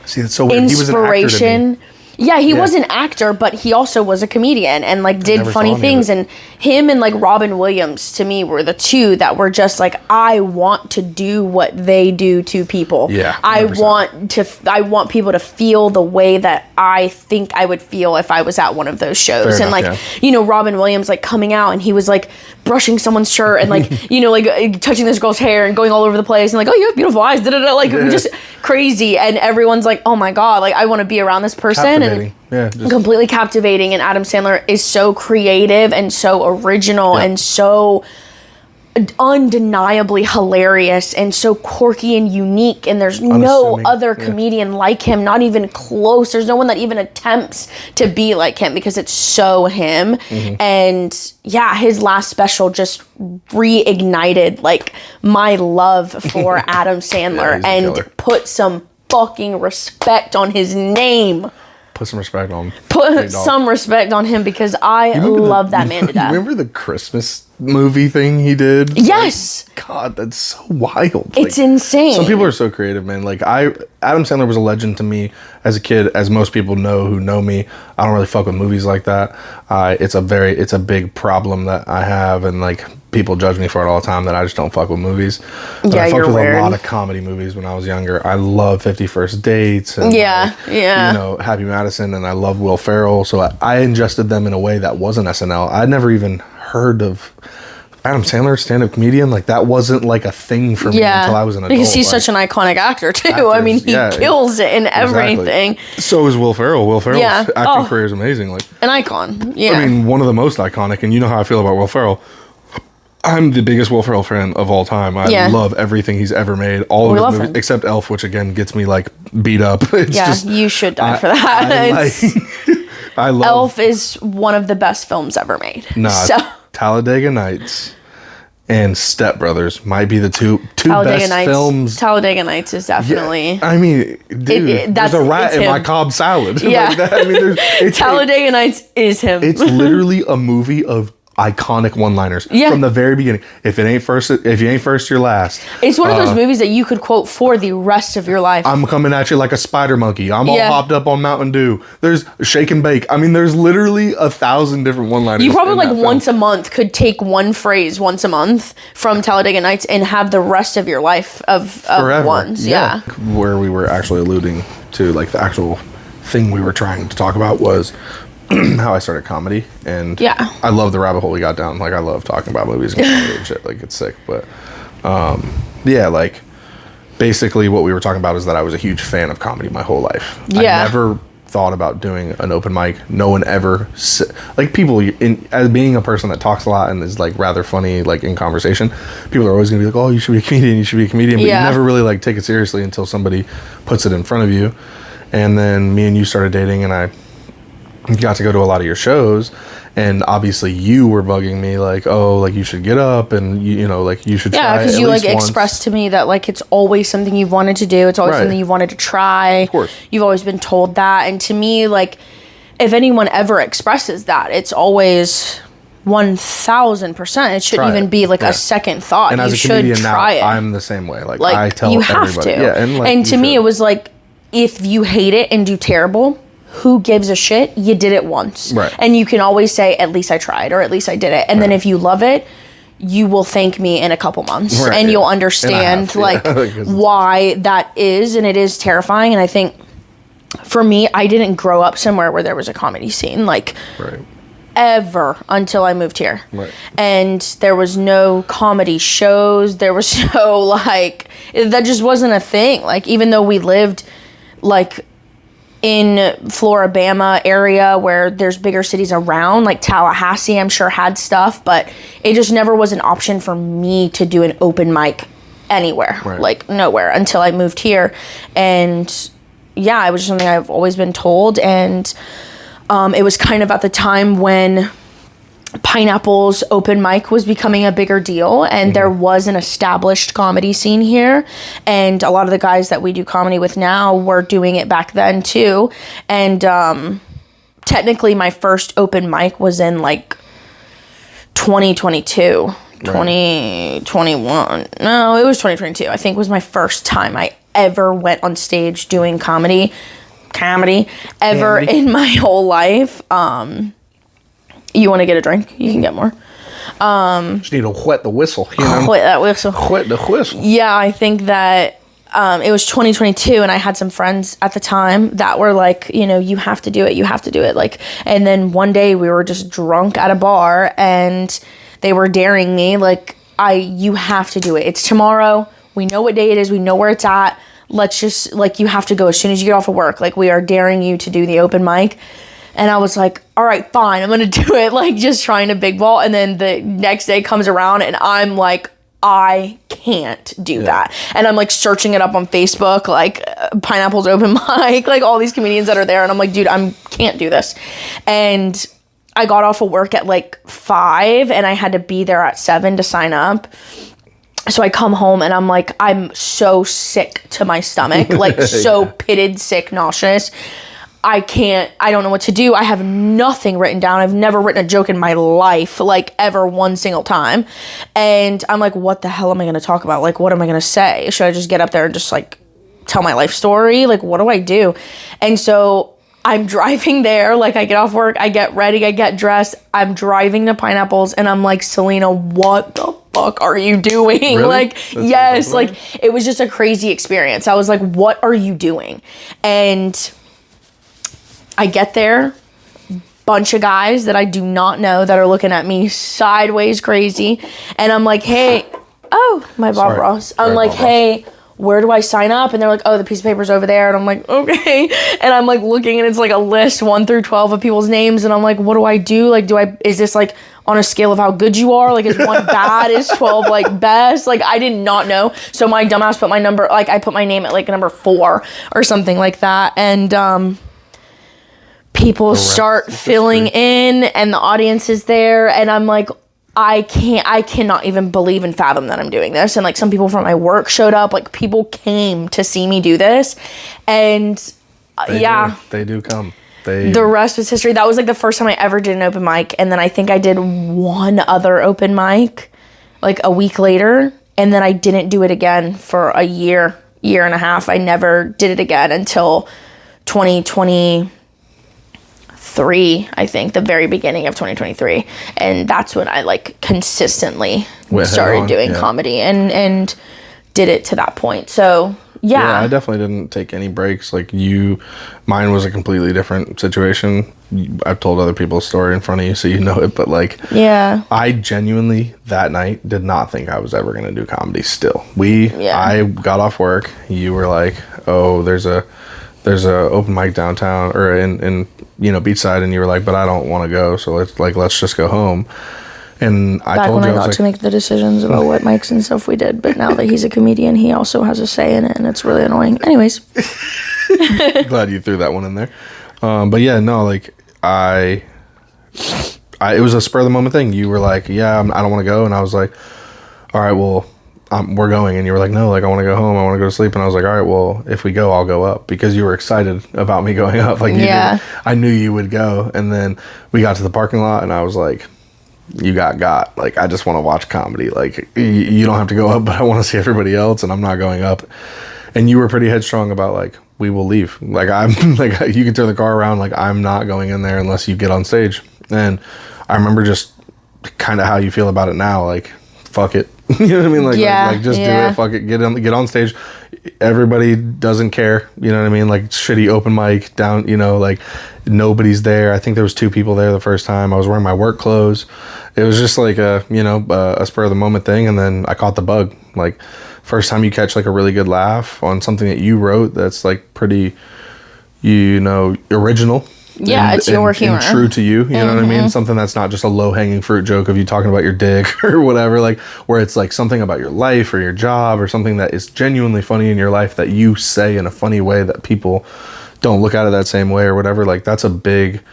see, that's so weird. Inspiration. He was an actor, but he also was a comedian and like did funny things. And him and like Robin Williams to me were the two that were just like, I want to do what they do to people. Yeah, 100%. I want people to feel the way that I think I would feel if I was at one of those shows. Fair and enough, like, you know, Robin Williams like coming out and he was like brushing someone's shirt and like, you know, like touching this girl's hair and going all over the place and like, oh, you have beautiful eyes, like just crazy. And everyone's like, oh my God, like I want to be around this person. captivating. Completely captivating. And Adam Sandler is so creative and so original and so undeniably hilarious and so quirky and unique, and there's no other comedian like him, not even close. There's no one that even attempts to be like him, because it's so him. And his last special just reignited like my love for Adam Sandler and put some fucking respect on his name. Put some respect on him. Put some respect on him, because I love that man to death. Remember the Christmas movie thing he did? Yes. Like, God, that's so wild. It's insane. Some people are so creative, man. Like Adam Sandler was a legend to me as a kid, as most people know who know me. I don't really fuck with movies like that. It's a big problem that I have, and like people judge me for it all the time, that I just don't fuck with movies. But I fucked with a lot of comedy movies when I was younger. I love 50 First Dates and you know, Happy Madison, and I love Will Ferrell. So I ingested them in a way that wasn't SNL. I'd never even heard of Adam Sandler, stand-up comedian. Like, that wasn't like a thing for me until I was an adult. Because he's such an iconic actor too. I mean, he kills it in everything. So is Will Ferrell. Will Ferrell's acting career is amazing. Like, an icon. Yeah. I mean, one of the most iconic, and you know how I feel about Will Ferrell. I'm the biggest Will Ferrell fan of all time. I love everything he's ever made. All of his movies, except Elf, which again gets me like beat up. It's just, you should die for that. I love Elf is one of the best films ever made. Talladega Nights and Step Brothers might be the two best films. Talladega Nights is definitely. Yeah, I mean, dude, there's a rat in my Cobb salad. Yeah, like that. I mean, Talladega Nights is him. It's literally a movie of iconic one-liners from the very beginning. If you ain't first, you're last. It's one of those movies that you could quote for the rest of your life. I'm coming at you like a spider monkey. I'm all hopped up on Mountain Dew. There's shake and bake. I mean, there's literally 1,000 different one-liners. You probably like once a month could take one phrase once a month from Talladega Nights and have the rest of your life of ones. Yeah. Where we were actually alluding to, like, the actual thing we were trying to talk about was how I started comedy, and I love the rabbit hole we got down. Like, I love talking about movies and comedy and shit. Like, it's sick. But like, basically what we were talking about is that I was a huge fan of comedy my whole life. I never thought about doing an open mic. No one ever like, people as being a person that talks a lot and is like rather funny, like in conversation, people are always gonna be like, oh, you should be a comedian, but you never really like take it seriously until somebody puts it in front of you. And then me and you started dating, and I got to go to a lot of your shows, and obviously you were bugging me like, oh, like, you should get up and you know, like, you should try because you like expressed to me that like it's always something you've wanted to do, it's always something you've wanted to try. Of course, you've always been told that. And to me, like, if anyone ever expresses that, it's always 1,000%. It shouldn't even be like a second thought. And you as a should comedian try now, it. I'm the same way. Like I tell you have everybody. to. Yeah, and to me, it was like, if you hate it and do terrible, who gives a shit? You did it once. Right. And you can always say, at least I tried, or at least I did it. And then if you love it, you will thank me in a couple months. Right. And you'll understand why that is. And it is terrifying. And I think for me, I didn't grow up somewhere where there was a comedy scene, like ever, until I moved here. Right. And there was no comedy shows. There was no, like, that just wasn't a thing. Like, even though we lived like in Floribama area where there's bigger cities around, like Tallahassee, I'm sure had stuff, but it just never was an option for me to do an open mic anywhere, like nowhere, until I moved here. And it was something I've always been told. And it was kind of at the time when Pineapple's open mic was becoming a bigger deal, and there was an established comedy scene here, and a lot of the guys that we do comedy with now were doing it back then too. And technically my first open mic was in like 2022, 2021. No, it was 2022. I think was my first time I ever went on stage doing comedy ever in my whole life. You want to get a drink? You can get more. Just need to wet the whistle. You know? Wet that whistle. Wet the whistle. Yeah, I think that it was 2022, and I had some friends at the time that were like, you know, you have to do it. You have to do it. Like, and then one day we were just drunk at a bar, and they were daring me, like, you have to do it. It's tomorrow. We know what day it is. We know where it's at. let's just, like, you have to go as soon as you get off of work. Like, we are daring you to do the open mic. And I was like, all right, fine, I'm going to do it. Like, just trying to big ball. And then the next day comes around and I'm like, I can't do that. And I'm like searching it up on Facebook, like Pineapple's open mic, like all these comedians that are there. And I'm like, dude, can't do this. And I got off of work at like 5 and I had to be there at 7 to sign up. So I come home and I'm like, I'm so sick to my stomach, like so pitted, sick, nauseous. I don't know what to do. I have nothing written down. I've never written a joke in my life, like ever one single time. And I'm like, what the hell am I going to talk about? Like, what am I going to say? Should I just get up there and just like tell my life story? Like, what do I do? And so I'm driving there. Like, I get off work, I get ready, I get dressed. I'm driving to Pineapples and I'm like, Selena, what the fuck are you doing? Really? Like, that's yes, like it was just a crazy experience. I was like, what are you doing? And I get there, bunch of guys that I do not know that are looking at me sideways crazy. And I'm like, hey, my Bob Ross. I'm like, hey, where do I sign up? And they're like, oh, the piece of paper's over there. And I'm like, okay. And I'm like looking and it's like a list 1 through 12 of people's names. And I'm like, what do I do? Like, is this like on a scale of how good you are? Like, is 1 bad? Is 12 like best? Like, I did not know. So my dumbass put my number, like I put my name at like number 4 or something like that. And, people start filling in and the audience is there and I'm like, I cannot even believe and fathom that I'm doing this. And like some people from my work showed up, like people came to see me do this. And they do come. The rest was history. That was like the first time I ever did an open mic. And then I think I did one other open mic like a week later. And then I didn't do it again for a year and a half. I never did it again until 2023, I think, the very beginning of 2023. And that's when I like consistently started doing comedy and did it to that point. So yeah, I definitely didn't take any breaks. Like mine was a completely different situation. I've told other people's story in front of you, so you know it. But like, I genuinely that night did not think I was ever going to do comedy. Still, I got off work. You were like, oh, there's a open mic downtown or in Beachside, and you were like, but I don't want to go, so let's just go home. And I told you, I got to make the decisions about what mics and stuff we did, but now that he's a comedian, he also has a say in it, and it's really annoying. Anyways. Glad you threw that one in there. But yeah, no, like it was a spur of the moment thing. You were like, I don't want to go. And I was like, all right, well, we're going. And you were like, no, like I want to go home. I want to go to sleep. And I was like, all right, well, if we go, I'll go up, because you were excited about me going up. Like, I knew you would go. And then we got to the parking lot and I was like, you got like, I just want to watch comedy. Like, you don't have to go up, but I want to see everybody else, and I'm not going up. And you were pretty headstrong about like, we will leave. Like, I'm like, you can turn the car around. Like, I'm not going in there unless you get on stage. And I remember just kind of how you feel about it now. Like, fuck it. You know what I mean? Like, like just do it. Fuck it. Get on stage. Everybody doesn't care. You know what I mean? Like, shitty open mic down, like nobody's there. I think there was 2 people there the first time. I was wearing my work clothes. It was just like a spur of the moment thing. And then I caught the bug. Like, first time you catch like a really good laugh on something that you wrote that's like pretty, original. Yeah, it's your humor. And true to you, you know what I mean? Something that's not just a low-hanging fruit joke of you talking about your dick or whatever, like, where it's like something about your life or your job or something that is genuinely funny in your life that you say in a funny way that people don't look at it that same way or whatever. Like, that's a big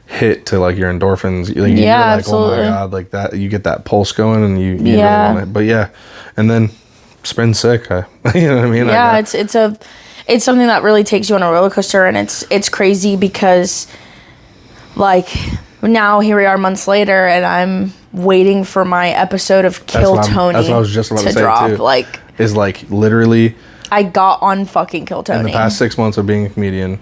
hit to like your endorphins. Like, you're like, absolutely. Oh my God, like that, you get that pulse going and you really want it. But and then spin sick. You know what I mean? Yeah, it's something that really takes you on a roller coaster, and it's crazy because, like, now here we are months later, and I'm waiting for my episode of Kill Tony. That's what I was just about to say drop. Too. Like, is like literally. I got on fucking Kill Tony. In the past 6 months of being a comedian,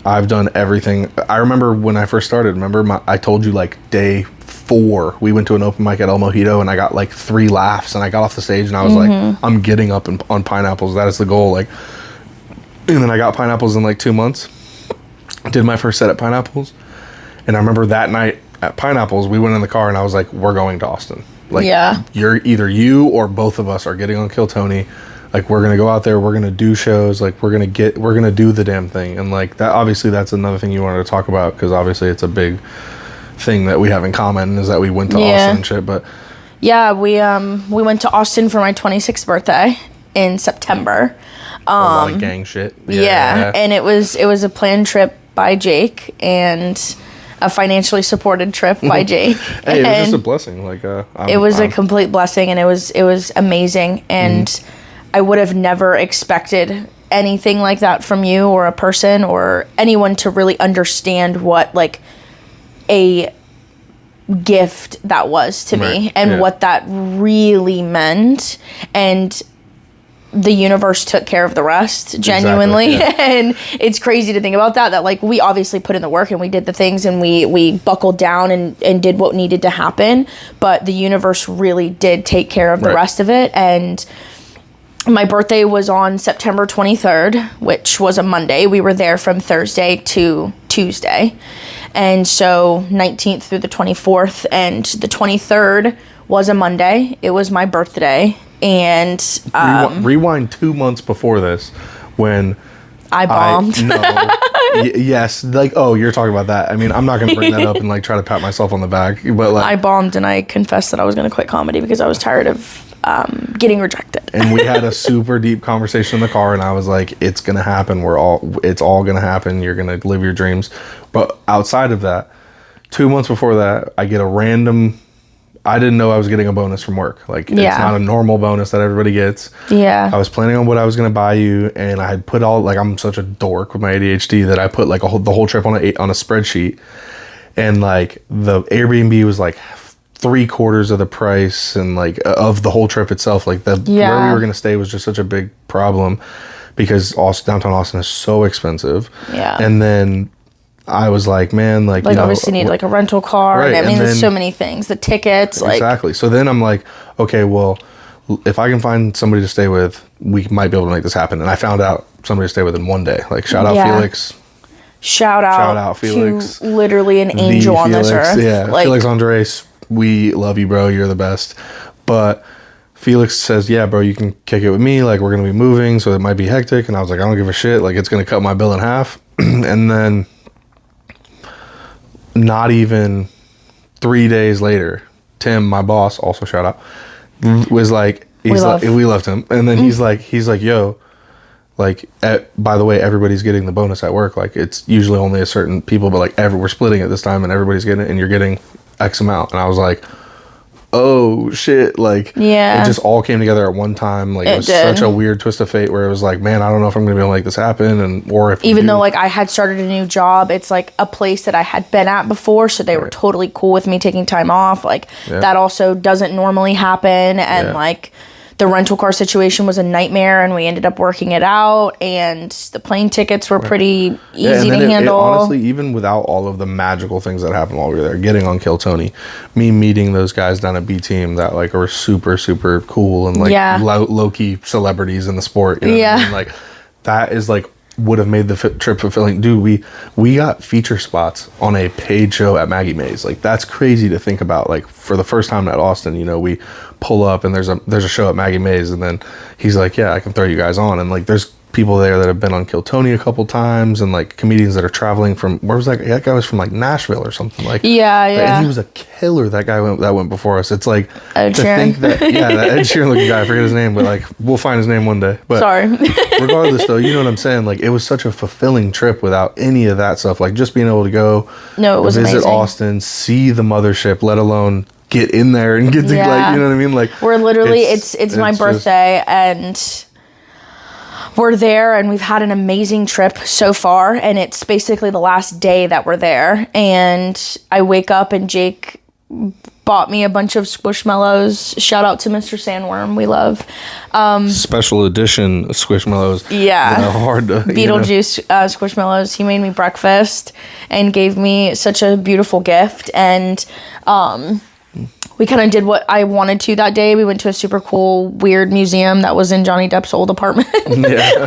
I've done everything. I remember when I first started. I told you like day 4, we went to an open mic at El Mojito, and I got like 3 laughs, and I got off the stage, and I was like, I'm getting up on Pineapples. That is the goal. Like. And then I got Pineapples in like 2 months. Did my first set at Pineapples. And I remember that night at Pineapples, we went in the car and I was like, we're going to Austin. Like, you're either you or both of us are getting on Kill Tony. Like, we're gonna go out there, we're gonna do shows, like we're gonna do the damn thing. And like that, obviously that's another thing you wanted to talk about, because obviously it's a big thing that we have in common, is that we went to Austin and shit. But yeah, we went to Austin for my 26th birthday in September. A lot of gang shit. Yeah, and it was a planned trip by Jake, and a financially supported trip by Jake. Hey, it was just a blessing. Like it was a complete blessing, and it was amazing. And I would have never expected anything like that from you or a person or anyone to really understand what like a gift that was to me and what that really meant. And the universe took care of the rest, genuinely. Exactly, and it's crazy to think about that like we obviously put in the work and we did the things and we buckled down and did what needed to happen, but the universe really did take care of the rest of it. And my birthday was on September 23rd, which was a Monday. We were there from Thursday to Tuesday. And so 19th through the 24th, and the 23rd was a Monday. It was my birthday. And rewind 2 months before this, when I bombed. Yes, like, oh, you're talking about that. I mean, I'm not gonna bring that up and like try to pat myself on the back, but like, I bombed, and I confessed that I was gonna quit comedy because I was tired of getting rejected. And we had a super deep conversation in the car, and I was like, it's gonna happen. It's all gonna happen. You're gonna live your dreams. But outside of that, 2 months before that, I get a random. I didn't know I was getting a bonus from work. Like, it's not a normal bonus that everybody gets. Yeah. I was planning on what I was going to buy you, and I had put all, like, I'm such a dork with my ADHD that I put, like, the whole trip on a spreadsheet. And, like, the Airbnb was, like, 3/4 of the price, and, like, of the whole trip itself. Like, where we were going to stay was just such a big problem, because downtown Austin is so expensive. Yeah. And then I was like, man, like you know, obviously need like a rental car. Right, and I mean, there's so many things. The tickets, like, exactly. So then I'm like, okay, well, if I can find somebody to stay with, we might be able to make this happen. And I found out somebody to stay with in one day. Like, shout out Felix. Shout out Felix. To literally an angel on this earth. Yeah, like, Felix Andres, we love you, bro. You're the best. But Felix says, yeah, bro, you can kick it with me. Like, we're going to be moving, so it might be hectic. And I was like, I don't give a shit. Like, it's going to cut my bill in half. And then not even 3 days later, Tim, my boss, also shout out, was like, we loved him. And then he's like, yo, like, by the way, everybody's getting the bonus at work. Like, it's usually only a certain people, but like, we're splitting it this time, and everybody's getting it, and you're getting X amount. And I was like, oh shit, like, it just all came together at one time. Like, it was such a weird twist of fate, where it was like, man, I don't know if I'm gonna be able to make this happen. And or if even though like I had started a new job, it's like a place that I had been at before, so they were totally cool with me taking time off. Like, that also doesn't normally happen. And like, the rental car situation was a nightmare, and we ended up working it out, and the plane tickets were pretty easy to handle. Honestly, even without all of the magical things that happened while we were there, getting on Kill Tony, me meeting those guys down at B Team that like are super, super cool and like low-key celebrities in the sport. You know what I mean? Like, that is like, would have made the trip fulfilling. Dude, we got feature spots on a paid show at Maggie Mae's. Like, that's crazy to think about. Like, for the first time at Austin, you know, we pull up and there's a show at Maggie Mae's, and then he's like, yeah, I can throw you guys on. And like, there's people there that have been on Kill Tony a couple times, and like comedians that are traveling from, where was that guy was from, like Nashville or something. Like, and he was a killer. That guy went before us. It's like, Ed to Sheeran. Think that that Ed Sheeran looking guy, I forget his name, but like, we'll find his name one day. But sorry. Regardless though, you know what I'm saying? Like, it was such a fulfilling trip without any of that stuff. Like, just being able to go visit amazing. Austin, see the mothership, let alone get in there and get to like, you know what I mean? Like, we're literally, it's my birthday, and we're there, and we've had an amazing trip so far, and it's basically the last day that we're there. And I wake up, and Jake bought me a bunch of Squishmallows. Shout out to Mr. Sandworm, we love. Special edition Squishmallows. Yeah. Hard to, Beetlejuice Squishmallows. He made me breakfast and gave me such a beautiful gift. And we kind of did what I wanted to that day. We went to a super cool, weird museum that was in Johnny Depp's old apartment.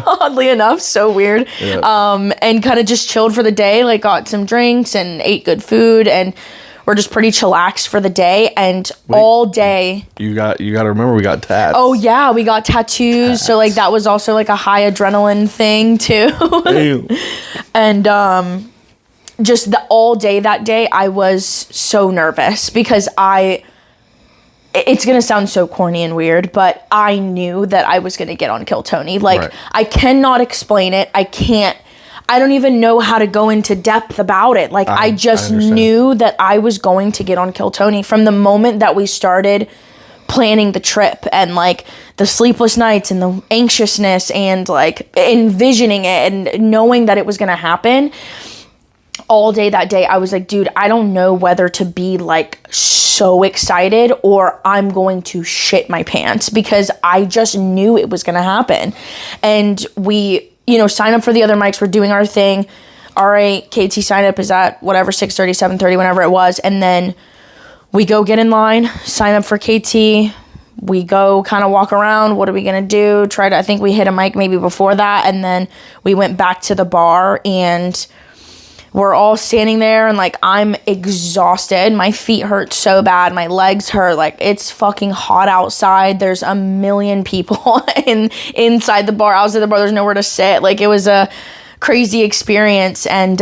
Oddly enough, so weird. And kind of just chilled for the day, like got some drinks and ate good food. And we're just pretty chillaxed for the day. And all day. You got to remember, we got tats. Oh yeah, we got tattoos. So like that was also like a high adrenaline thing too. And just the all day that day, I was so nervous because it's going to sound so corny and weird, but I knew that I was going to get on Kill Tony. Like, I cannot explain it. I don't even know how to go into depth about it. Like, I just knew that I was going to get on Kill Tony from the moment that we started planning the trip, and like the sleepless nights and the anxiousness and like envisioning it and knowing that it was going to happen. All day that day, I was like, dude, I don't know whether to be like so excited or I'm going to shit my pants, because I just knew it was going to happen. And we, sign up for the other mics. We're doing our thing. All right, KT sign up is at whatever, 6:30, 7:30, whenever it was. And then we go get in line, sign up for KT. We go kind of walk around. What are we going to do? I think we hit a mic maybe before that. And then we went back to the bar, and we're all standing there, and like I'm exhausted. My feet hurt so bad. My legs hurt. Like it's fucking hot outside. There's a million people inside the bar. Outside the bar, there's nowhere to sit. Like it was a crazy experience. And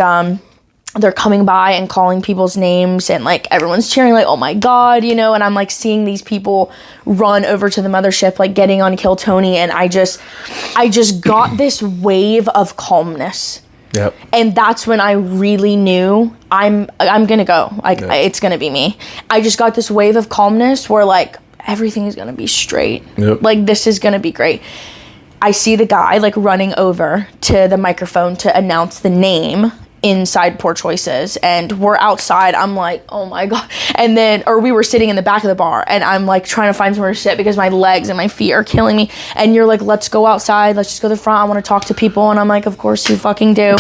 they're coming by and calling people's names, and like everyone's cheering like, oh my God, and I'm like seeing these people run over to the mothership, like getting on Kill Tony. And I just got this wave of calmness. Yep. And that's when I really knew I'm gonna go. Like it's gonna be me. I just got this wave of calmness where like everything is gonna be straight. Yep. Like this is gonna be great. I see the guy like running over to the microphone to announce the name inside Poor Choices, and we're outside. I'm like, oh my God. And then, or we were sitting in the back of the bar, and I'm like trying to find somewhere to sit because my legs and my feet are killing me. And you're like, let's go outside, let's just go to the front, I want to talk to people. And I'm like, of course you fucking do.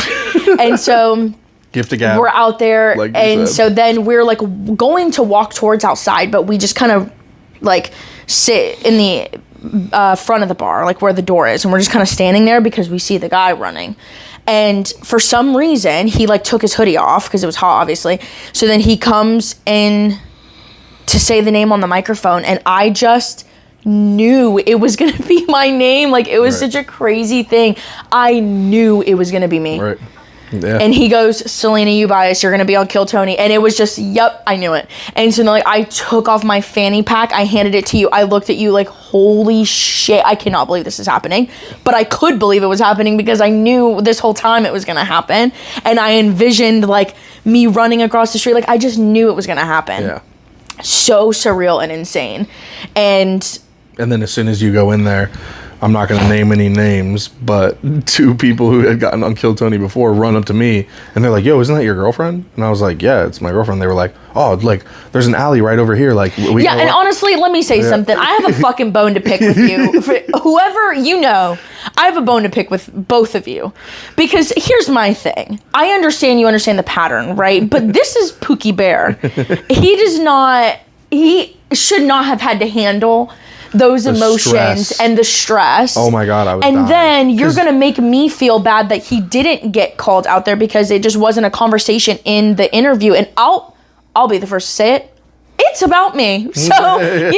And so gift a gab, we're out there, like, and so then we're like going to walk towards outside, but we just kind of like sit in the front of the bar, like where the door is, and we're just kind of standing there because we see the guy running. And for some reason, he like took his hoodie off because it was hot, obviously. So then he comes in to say the name on the microphone, and I just knew it was going to be my name. Like it was such a crazy thing. I knew it was going to be me. Right. Yeah. And he goes, Selena, Ubias, you're going to be on Kill Tony. And it was just, yep, I knew it. And so then like I took off my fanny pack, I handed it to you, I looked at you like, holy shit, I cannot believe this is happening. But I could believe it was happening because I knew this whole time it was going to happen. And I envisioned like me running across the street. Like I just knew it was going to happen. Yeah. So surreal and insane. And then as soon as you go in there, I'm not going to name any names, but two people who had gotten on Kill Tony before run up to me, and they're like, yo, isn't that your girlfriend? And I was like, yeah, it's my girlfriend. They were like, oh, like, there's an alley right over here. Like, we yeah, and honestly, let me say something. I have a fucking bone to pick with you. For whoever, I have a bone to pick with both of you. Because here's my thing. I understand you understand the pattern, right? But this is Pookie Bear. He should not have had to handle those emotions stress. And the stress. Oh my God, I was And dying. then you're going to make me feel bad that he didn't get called out there because it just wasn't a conversation in the interview. And I'll be the first to say it. It's about me. So, maybe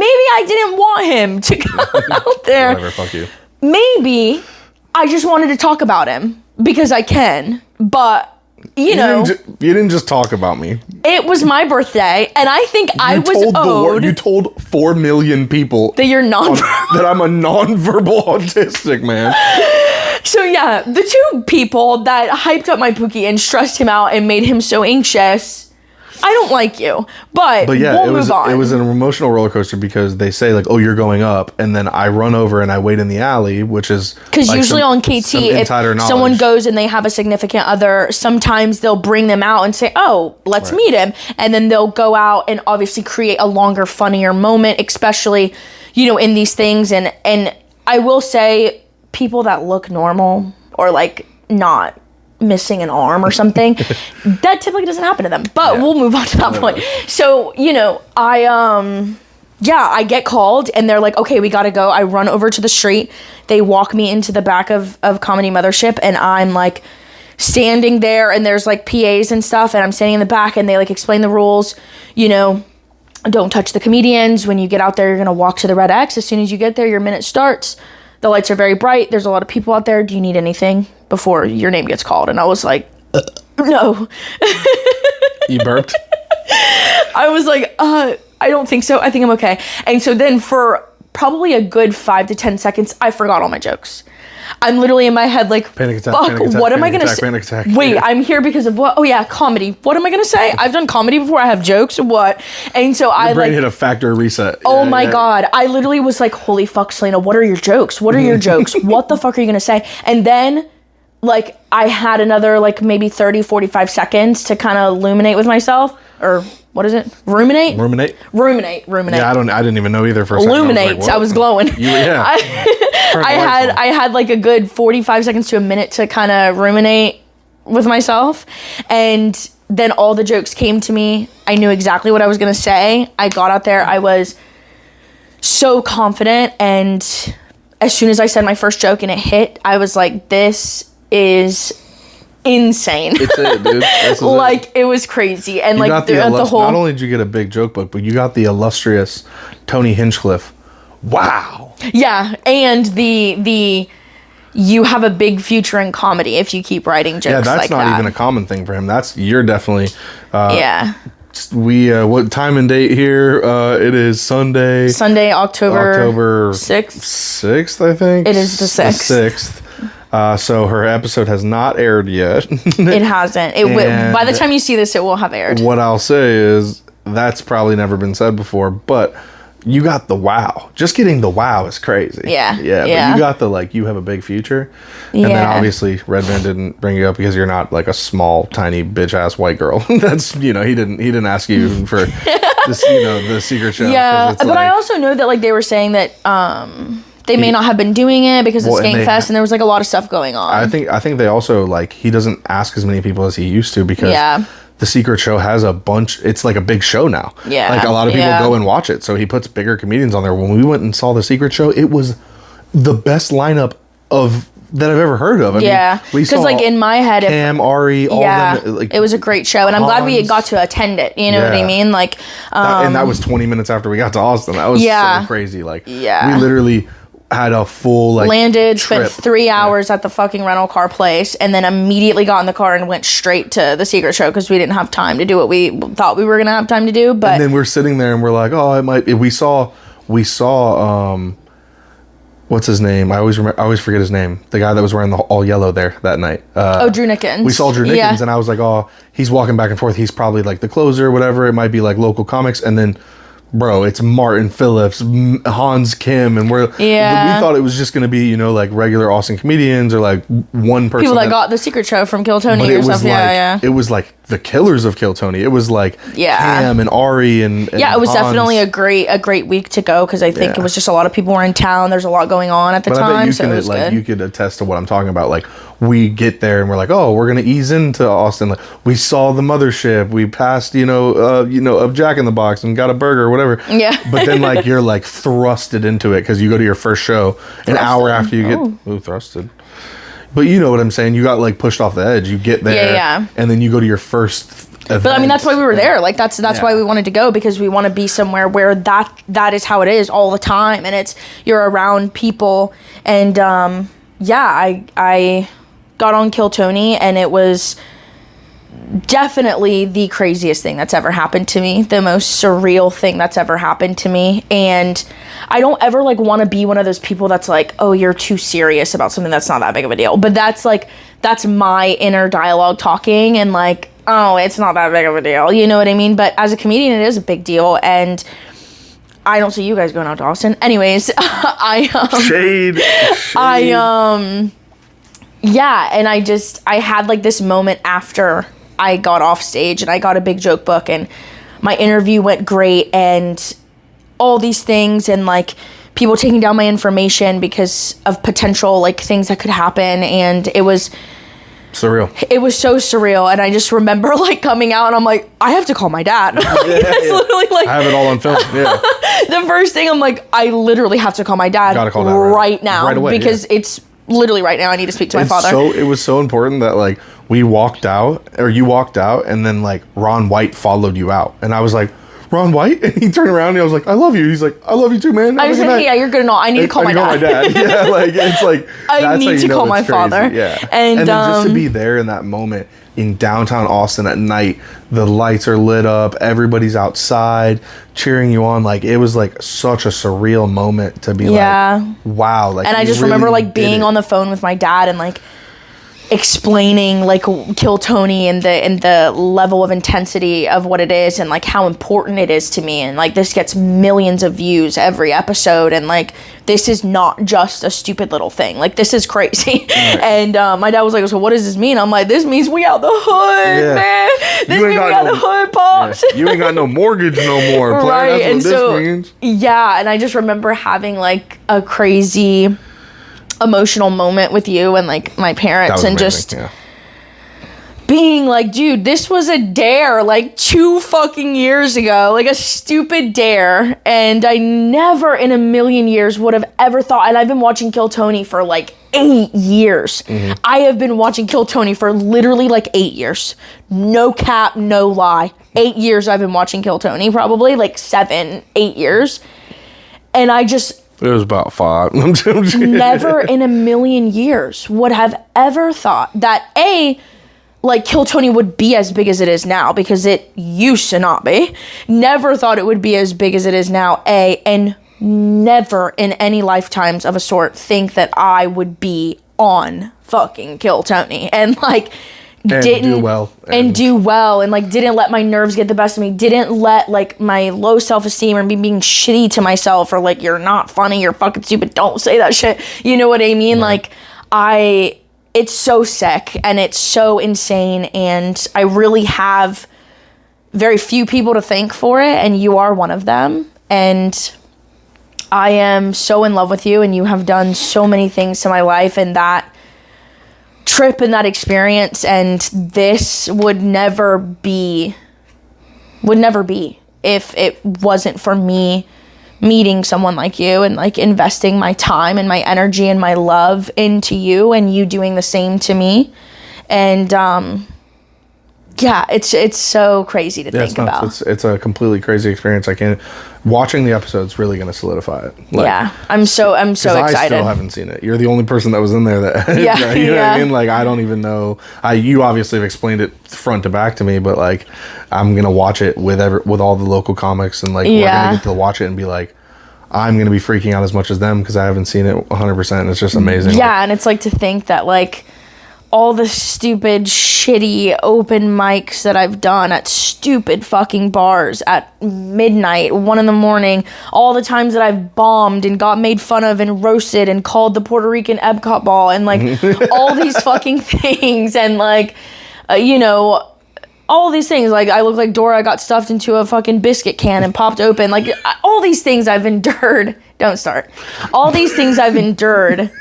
I didn't want him to come out there. Whatever, fuck you. Maybe I just wanted to talk about him because I can. But, you didn't just talk about me. It was my birthday, and I think I was owed. You told 4 million people that you're that I'm a non-verbal autistic, man. So yeah, the two people that hyped up my Pookie and stressed him out and made him so anxious, I don't like you. But yeah, we'll move on. It was an emotional roller coaster because they say like, oh, you're going up, and then I run over and I wait in the alley, which is because like usually on KT, if someone goes and they have a significant other, sometimes they'll bring them out and say, oh, let's meet him, and then they'll go out and obviously create a longer, funnier moment, especially in these things. And I will say, people that look normal or like not missing an arm or something, that typically doesn't happen to them. But we'll move on to that point. So, I get called and they're like, okay, we gotta go. I run over to the street. They walk me into the back of Comedy Mothership, and I'm like standing there, and there's like PAs and stuff, and I'm standing in the back, and they like explain the rules, you know, don't touch the comedians. When you get out there, you're going to walk to the red X. As soon as you get there, your minute starts. The lights are very bright. There's a lot of people out there. Do you need anything before your name gets called? And I was like, no. You burped? I was like, I don't think so. I think I'm okay. And so then for probably a good 5 to 10 seconds, I forgot all my jokes. I'm literally in my head like, panic attack, fuck, panic attack, what am I panic going to attack, say? panic attack. Wait, Yeah. I'm here because of what? Oh yeah, comedy. What am I going to say? I've done comedy before. I have jokes. What? And so Your brain hit a factory reset. Oh my God. I literally was like, holy fuck, Selena, what are your jokes? What are your jokes? What the fuck are you going to say? And then like I had another like maybe 30, 45 seconds to kind of illuminate with myself, or what is it? Ruminate. Yeah, I didn't even know either for a second. Illuminate. I was glowing. Yeah. I had like a good 45 seconds to a minute to kind of ruminate with myself, and then all the jokes came to me. I knew exactly what I was going to say. I got out there. I was so confident, and as soon as I said my first joke and it hit, I was like, this is insane. It's it, dude. This is like it was crazy. And you like got the whole, not only did you get a big joke book, but you got the illustrious Tony Hinchcliffe. Wow. Yeah, and the you have a big future in comedy if you keep writing jokes. Yeah, that's like not that. even a common thing for him. You're definitely Yeah. We what time and date here? It is Sunday, October 6th. 6th, I think. It is the 6th. So her episode has not aired yet. It hasn't. By the time you see this, it will have aired. What I'll say is that's probably never been said before, but you got the wow. Just getting the wow is crazy. Yeah. But you got the like you have a big future. And then obviously Redman didn't bring you up because you're not like a small, tiny bitch ass white girl. That's he didn't ask you for this, the secret show. Yeah. But I also know that like they were saying that they may not have been doing it because of Skank Fest, and there was like a lot of stuff going on. I think they also like he doesn't ask as many people as he used to because the secret show has a bunch. It's like a big show now. Yeah, like a lot of people go and watch it, so he puts bigger comedians on there. When we went and saw the secret show, it was the best lineup that I've ever heard of. I mean, because like in my head, Cam, Ari, all them, like, it was a great show, and I'm glad we got to attend it. You know what I mean? Like, and that was 20 minutes after we got to Austin. That was so crazy. Like, we literally had a full landed, trip. spent 3 hours at the fucking rental car place, and then immediately got in the car and went straight to the secret show because we didn't have time to do what we thought we were gonna have time to do. But and then we're sitting there and we're like, oh, it might. We saw. What's his name? I always forget his name. The guy that was wearing the all yellow there that night. Drew Nickens. We saw Drew Nickens, and I was like, oh, he's walking back and forth. He's probably like the closer or whatever. It might be like local comics, and then. Bro, it's Martin Phillips, Hans Kim, and we thought it was just going to be, like regular Austin comedians or like one person. People that got the secret show from Kill Tony or something. It was like the killers of Kill Tony. It was like Cam and Ari and it was Hans. definitely a great week to go because I think it was just a lot of people were in town. There's a lot going on at the time. I bet so it was good. You could attest to what I'm talking about. Like we get there and we're like, oh, we're gonna ease into Austin. Like we saw the mothership. We passed, of Jack in the Box and got a burger or whatever. Yeah. But then like you're like thrusted into it because you go to your first show an hour after you get thrusted. But you know what I'm saying? You got like pushed off the edge. You get there, and then you go to your first event. But I mean, that's why we were there. Like that's why we wanted to go because we want to be somewhere where that is how it is all the time, and you're around people. And I got on Kill Tony, and it was definitely the craziest thing that's ever happened to me, the most surreal thing that's ever happened to me. And I don't ever like want to be one of those people that's like, oh, you're too serious about something that's not that big of a deal. But that's my inner dialogue talking, and like, oh, it's not that big of a deal, you know what I mean? But as a comedian, it is a big deal, and I don't see you guys going out to Austin. Anyways, Shade. And I had like this moment after I got off stage and I got a big joke book and my interview went great and all these things, and like people taking down my information because of potential like things that could happen, and it was surreal. It was so surreal, and I just remember like coming out and I'm like, I have to call my dad. Literally like I have it all on film. Yeah. The first thing I'm like, I literally have to call my dad. Gotta call right now right away, because it's literally right now I need to speak to my father. So it was so important that like you walked out, and then like Ron White followed you out, and I was like, Ron White? And he turned around and I was like, I love you. He's like, I love you too, man. I was like, yeah, you're good and all. I need to call my dad. Yeah, like it's like I need to call my father. Yeah. And then just to be there in that moment in downtown Austin at night, the lights are lit up, everybody's outside cheering you on. Like it was like such a surreal moment to be like, wow. Like, and I just remember like being on the phone with my dad and like explaining like Kill Tony and the level of intensity of what it is and like how important it is to me, and like this gets millions of views every episode, and like this is not just a stupid little thing, like this is crazy. Right. And my dad was like, so what does this mean? I'm like, this means we out the hood, man. This means we out the hood, pops. You ain't got no mortgage no more, player. Right. That's what and this means. Yeah, and I just remember having like a crazy emotional moment with you and like my parents, and amazing, just being like, dude, this was a dare like 2 fucking years ago, like a stupid dare, and I never in a million years would have ever thought. And I've been watching Kill Tony for like 8 years. I have been watching Kill Tony for literally like 8 years, no cap, no lie. 8 years I've been watching Kill Tony, probably like 7-8 years, and I just it was about 5. Never in a million years would have ever thought that like Kill Tony would be as big as it is now, because it used to not be. Never thought it would be as big as it is now, and never in any lifetimes of a sort think that I would be on fucking Kill Tony. And like didn't do well and like didn't let my nerves get the best of me, didn't let like my low self-esteem or me being shitty to myself or like, you're not funny, you're fucking stupid, don't say that shit, you know what I mean? Right. Like it's so sick and it's so insane, and I really have very few people to thank for it, and you are one of them. And I am so in love with you, and you have done so many things to my life, and that trip and that experience, and this would never be if it wasn't for me meeting someone like you and like investing my time and my energy and my love into you, and you doing the same to me. And yeah, it's so crazy to think about. It's a completely crazy experience. Watching the episode's really going to solidify it. Like, yeah, I'm so excited. I still haven't seen it. You're the only person that was in there that you know what I mean? Like, I don't even know. You obviously have explained it front to back to me, but like, I'm going to watch it with all the local comics, and like we're going to get to watch it and be like, I'm going to be freaking out as much as them because I haven't seen it 100%. It's just amazing. Yeah, and it's like to think that like all the stupid, shitty open mics that I've done at stupid fucking bars at midnight, 1 a.m, all the times that I've bombed and got made fun of and roasted and called the Puerto Rican Epcot ball and like all these fucking things, and like, all these things, like I look like Dora got stuffed into a fucking biscuit can and popped open, like all these things I've endured. Don't start. All these things I've endured,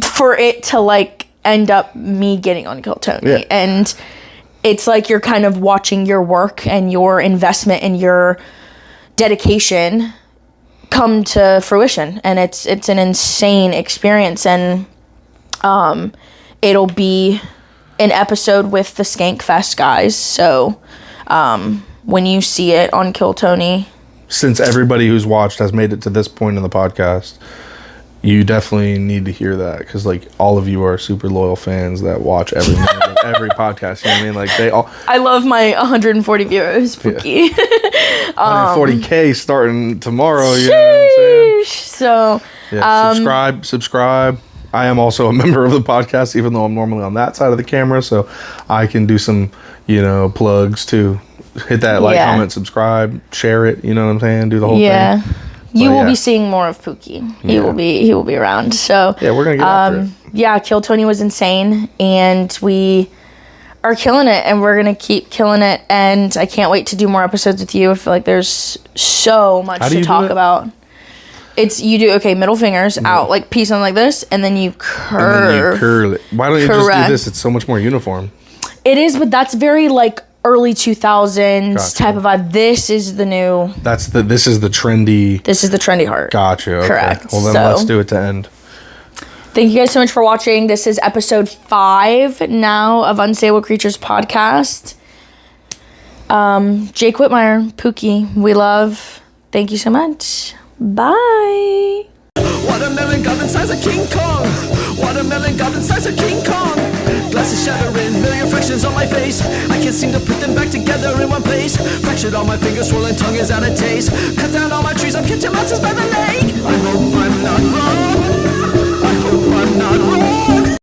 for it to like end up me getting on Kill Tony. Yeah. And it's like you're kind of watching your work and your investment and your dedication come to fruition, and it's an insane experience. And it'll be an episode with the Skankfest guys, so when you see it on Kill Tony, since everybody who's watched has made it to this point in the podcast, you definitely need to hear that, because like all of you are super loyal fans that watch every minute of every podcast. You know what I mean? Like they all. I love my 140 viewers, Pookie. 140K starting tomorrow. You know what I'm saying? So yeah, subscribe. I am also a member of the podcast, even though I'm normally on that side of the camera, so I can do some plugs too. Hit that like, comment, subscribe, share it. You know what I'm saying? Do the whole thing. You will be seeing more of Pookie. He will be around. So yeah, we're gonna get after it. Yeah, Kill Tony was insane, and we are killing it, and we're gonna keep killing it. And I can't wait to do more episodes with you. I feel like there's so much to talk about. You do middle fingers out, like peace on like this, and then you curve. And then you curl it. Why don't you just do this? It's so much more uniform. It is, but that's very like early 2000s type of vibe. This is the new. This is the trendy. This is the trendy heart. Gotcha. Okay. Correct. Well, then let's do it to end. Thank you guys so much for watching. This is episode 5 now of Unstable Creatures podcast. Jake Whitmeyer, Pookie, we love. Thank you so much. Bye. Watermelon goblin size of King Kong. Watermelon goblin size of King Kong. Glasses shattering, million fractions on my face. I can't seem to put them back together in one place. Fractured on my fingers, swollen tongue is out of taste. Cut down all